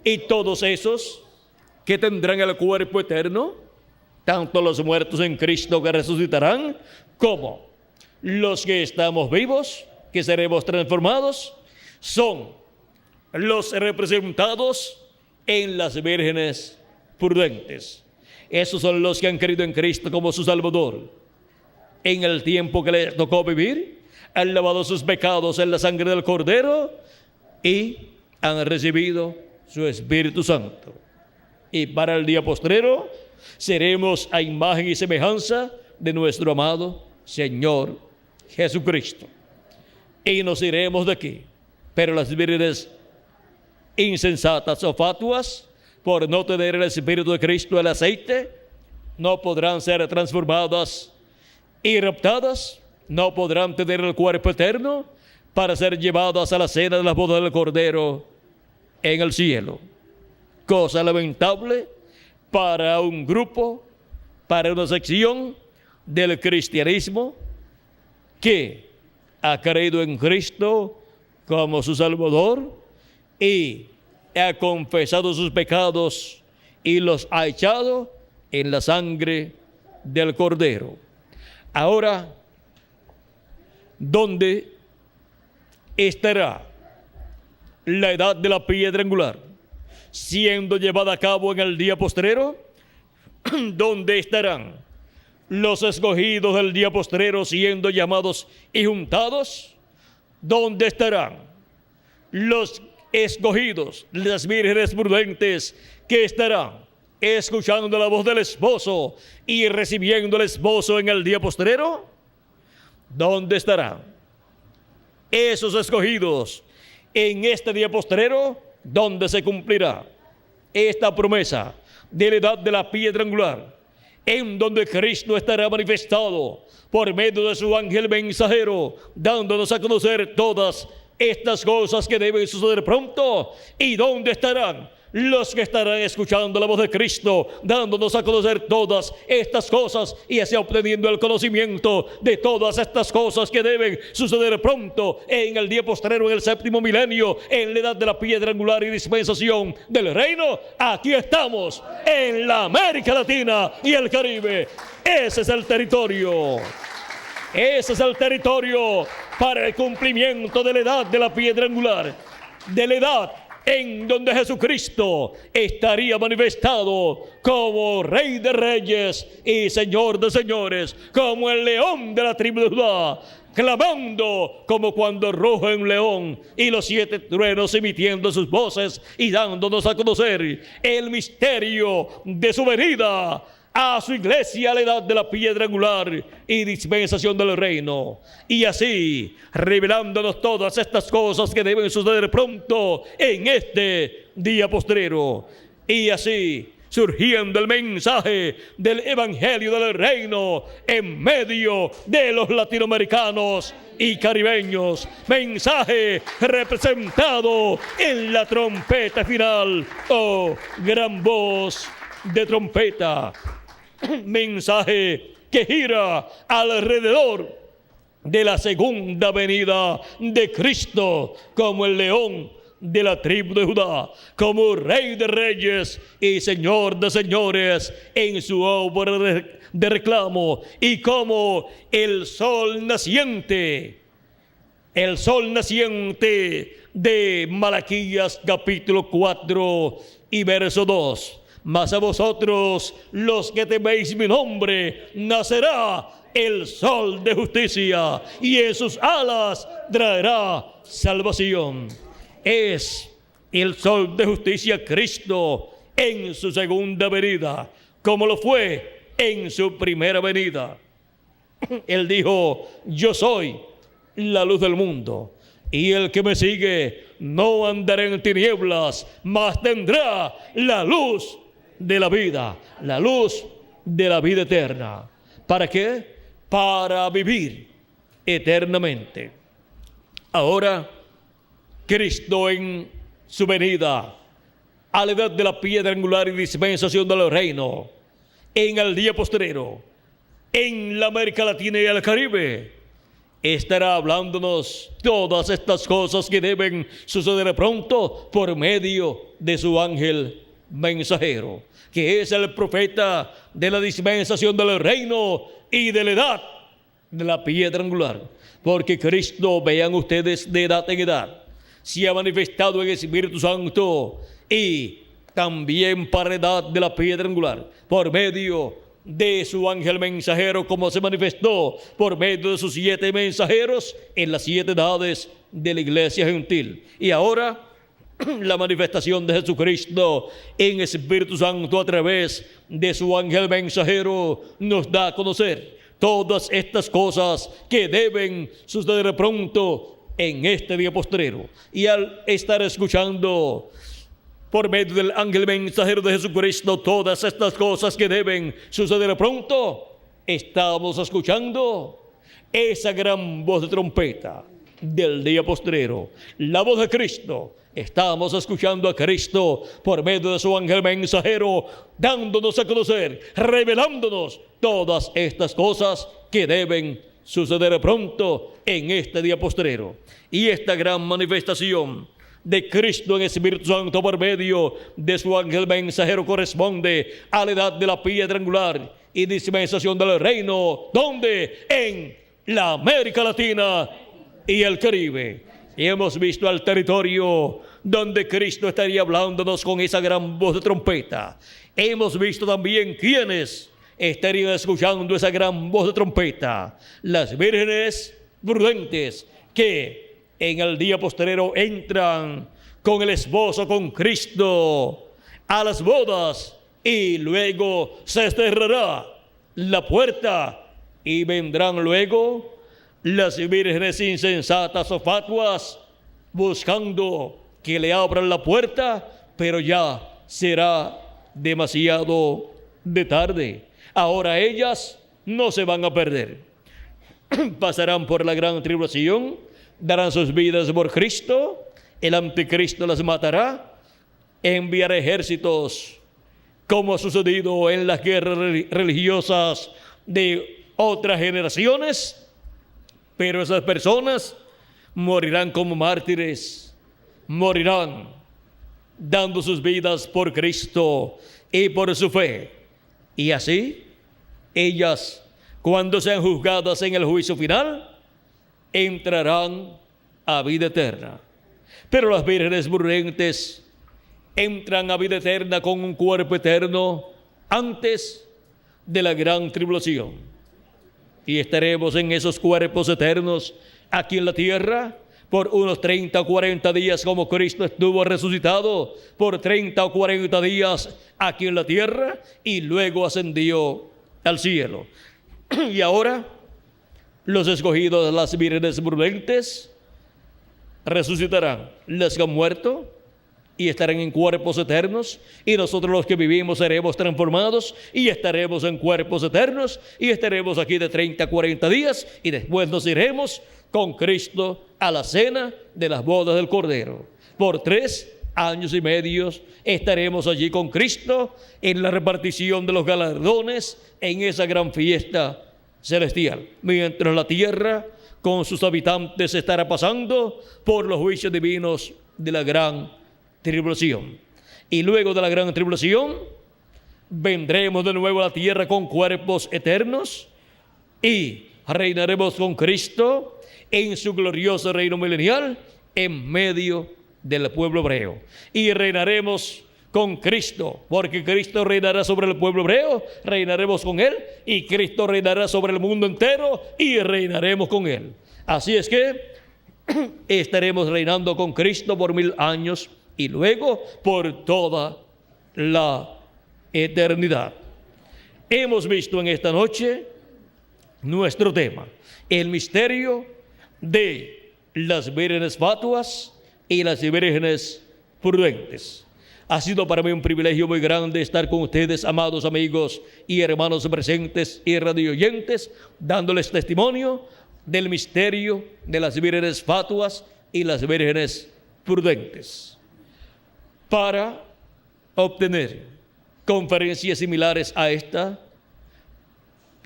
Y todos esos que tendrán el cuerpo eterno, tanto los muertos en Cristo que resucitarán, como los que estamos vivos, que seremos transformados, son los representados en las vírgenes prudentes. Esos son los que han creído en Cristo como su Salvador. En el tiempo que les tocó vivir, han lavado sus pecados en la sangre del Cordero y han recibido su Espíritu Santo. Y para el día postrero seremos a imagen y semejanza de nuestro amado Señor Jesucristo. Y nos iremos de aquí. Pero las vírgenes insensatas o fatuas, por no tener el Espíritu de Cristo, el aceite, no podrán ser transformadas y raptadas, no podrán tener el cuerpo eterno para ser llevadas a la cena de la boda del Cordero en el cielo. Cosa lamentable para un grupo, para una sección del cristianismo que ha creído en Cristo como su Salvador y ha confesado sus pecados y los ha echado en la sangre del Cordero. Ahora, ¿dónde estará la edad de la piedra angular siendo llevada a cabo en el día postrero? ¿Dónde estarán los escogidos del día postrero siendo llamados y juntados? ¿Dónde estarán los escogidos, las vírgenes prudentes que estarán escuchando la voz del esposo y recibiendo el esposo en el día postrero? ¿Dónde estarán esos escogidos en este día postrero, donde se cumplirá esta promesa de la edad de la piedra angular, en donde Cristo estará manifestado por medio de su ángel mensajero, dándonos a conocer todas estas cosas que deben suceder pronto? ¿Y dónde estarán los que estarán escuchando la voz de Cristo, dándonos a conocer todas estas cosas y así obteniendo el conocimiento de todas estas cosas que deben suceder pronto en el día postrero, en el séptimo milenio, en la edad de la piedra angular y dispensación del reino? Aquí estamos, en la América Latina y el Caribe. Ese es el territorio. Ese es el territorio para el cumplimiento de la edad de la piedra angular, de la edad en donde Jesucristo estaría manifestado como Rey de Reyes y Señor de Señores, como el león de la tribu de Judá, clamando como cuando ruge un león, y los 7 truenos emitiendo sus voces y dándonos a conocer el misterio de su venida a su iglesia a la edad de la piedra angular y dispensación del reino, y así revelándonos todas estas cosas que deben suceder pronto en este día postrero, y así surgiendo el mensaje del evangelio del reino en medio de los latinoamericanos y caribeños, mensaje representado en la trompeta final, oh gran voz de trompeta, mensaje que gira alrededor de la segunda venida de Cristo como el león de la tribu de Judá, como Rey de Reyes y Señor de Señores en su obra de reclamo, y como el sol naciente de Malaquías capítulo 4 y verso 2. Mas a vosotros, los que teméis mi nombre, nacerá el sol de justicia, y en sus alas traerá salvación. Es el sol de justicia Cristo en su segunda venida, como lo fue en su primera venida. Él dijo: yo soy la luz del mundo. Y el que me sigue no andará en tinieblas, mas tendrá la luz de la vida, la luz de la vida eterna. ¿Para qué? Para vivir eternamente. Ahora, Cristo en su venida, a la edad de la piedra angular y dispensación del reino, en el día postrero, en la América Latina y el Caribe, estará hablándonos todas estas cosas que deben suceder pronto por medio de su ángel mensajero, que es el profeta de la dispensación del reino y de la edad de la piedra angular. Porque Cristo, vean ustedes, de edad en edad, se ha manifestado en el Espíritu Santo y también para la edad de la piedra angular, por medio de su ángel mensajero, como se manifestó por medio de sus 7 mensajeros en las 7 edades de la iglesia gentil. Y ahora la manifestación de Jesucristo en Espíritu Santo a través de su ángel mensajero nos da a conocer todas estas cosas que deben suceder pronto en este día postrero. Y al estar escuchando por medio del ángel mensajero de Jesucristo todas estas cosas que deben suceder pronto, estamos escuchando esa gran voz de trompeta del día postrero, la voz de Cristo. Estamos escuchando a Cristo por medio de su ángel mensajero, dándonos a conocer, revelándonos todas estas cosas que deben suceder pronto en este día postrero. Y esta gran manifestación de Cristo en Espíritu Santo por medio de su ángel mensajero corresponde a la edad de la piedra angular y dispensación del reino, donde en la América Latina y el Caribe. Y hemos visto al territorio donde Cristo estaría hablándonos con esa gran voz de trompeta. Hemos visto también quienes estarían escuchando esa gran voz de trompeta. Las vírgenes prudentes que en el día postrero entran con el esposo, con Cristo, a las bodas, y luego se cerrará la puerta y vendrán luego las vírgenes insensatas o fatuas buscando que le abran la puerta, pero ya será demasiado de tarde. Ahora ellas no se van a perder. Pasarán por la gran tribulación, darán sus vidas por Cristo, el anticristo las matará, enviará ejércitos como ha sucedido en las guerras religiosas de otras generaciones, pero esas personas morirán como mártires, morirán dando sus vidas por Cristo y por su fe. Y así, ellas, cuando sean juzgadas en el juicio final, entrarán a vida eterna. Pero las vírgenes prudentes entran a vida eterna con un cuerpo eterno antes de la gran tribulación. Y estaremos en esos cuerpos eternos aquí en la tierra por unos 30 o 40 días, como Cristo estuvo resucitado por 30 o 40 días aquí en la tierra y luego ascendió al cielo. Y ahora los escogidos de las vírgenes prudentes resucitarán, los que han muerto, y estarán en cuerpos eternos, y nosotros los que vivimos seremos transformados y estaremos en cuerpos eternos y estaremos aquí de 30 a 40 días y después nos iremos con Cristo a la cena de las bodas del Cordero. Por 3 años y medio estaremos allí con Cristo en la repartición de los galardones en esa gran fiesta celestial, mientras la tierra con sus habitantes estará pasando por los juicios divinos de la gran tribulación. Y luego de la gran tribulación vendremos de nuevo a la tierra con cuerpos eternos y reinaremos con Cristo en su glorioso reino milenial en medio del pueblo hebreo. Y reinaremos con Cristo, porque Cristo reinará sobre el pueblo hebreo, reinaremos con Él, y Cristo reinará sobre el mundo entero y reinaremos con Él. Así es que estaremos reinando con Cristo por 1000 años y luego por toda la eternidad. Hemos visto en esta noche nuestro tema, el misterio de las vírgenes fatuas y las vírgenes prudentes. Ha sido para mí un privilegio muy grande estar con ustedes, amados amigos y hermanos presentes y radioyentes, dándoles testimonio del misterio de las vírgenes fatuas y las vírgenes prudentes. Para obtener conferencias similares a esta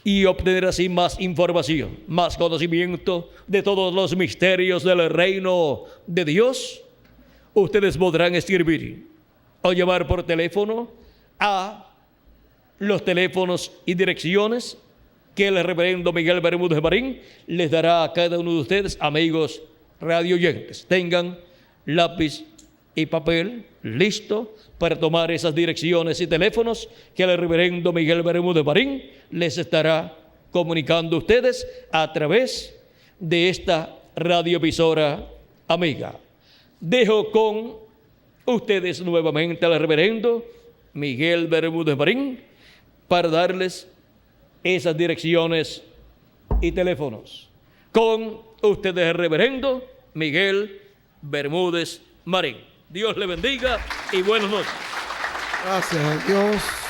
y obtener así más información, más conocimiento de todos los misterios del reino de Dios, ustedes podrán escribir o llamar por teléfono a los teléfonos y direcciones que el reverendo Miguel Bermúdez Marín les dará a cada uno de ustedes, amigos radioyentes. Tengan lápiz y papel listo para tomar esas direcciones y teléfonos que el reverendo Miguel Bermúdez Marín les estará comunicando a ustedes a través de esta radiovisora amiga. Dejo con ustedes nuevamente al reverendo Miguel Bermúdez Marín para darles esas direcciones y teléfonos. Con ustedes el reverendo Miguel Bermúdez Marín. Dios le bendiga y buenas noches. Gracias a Dios.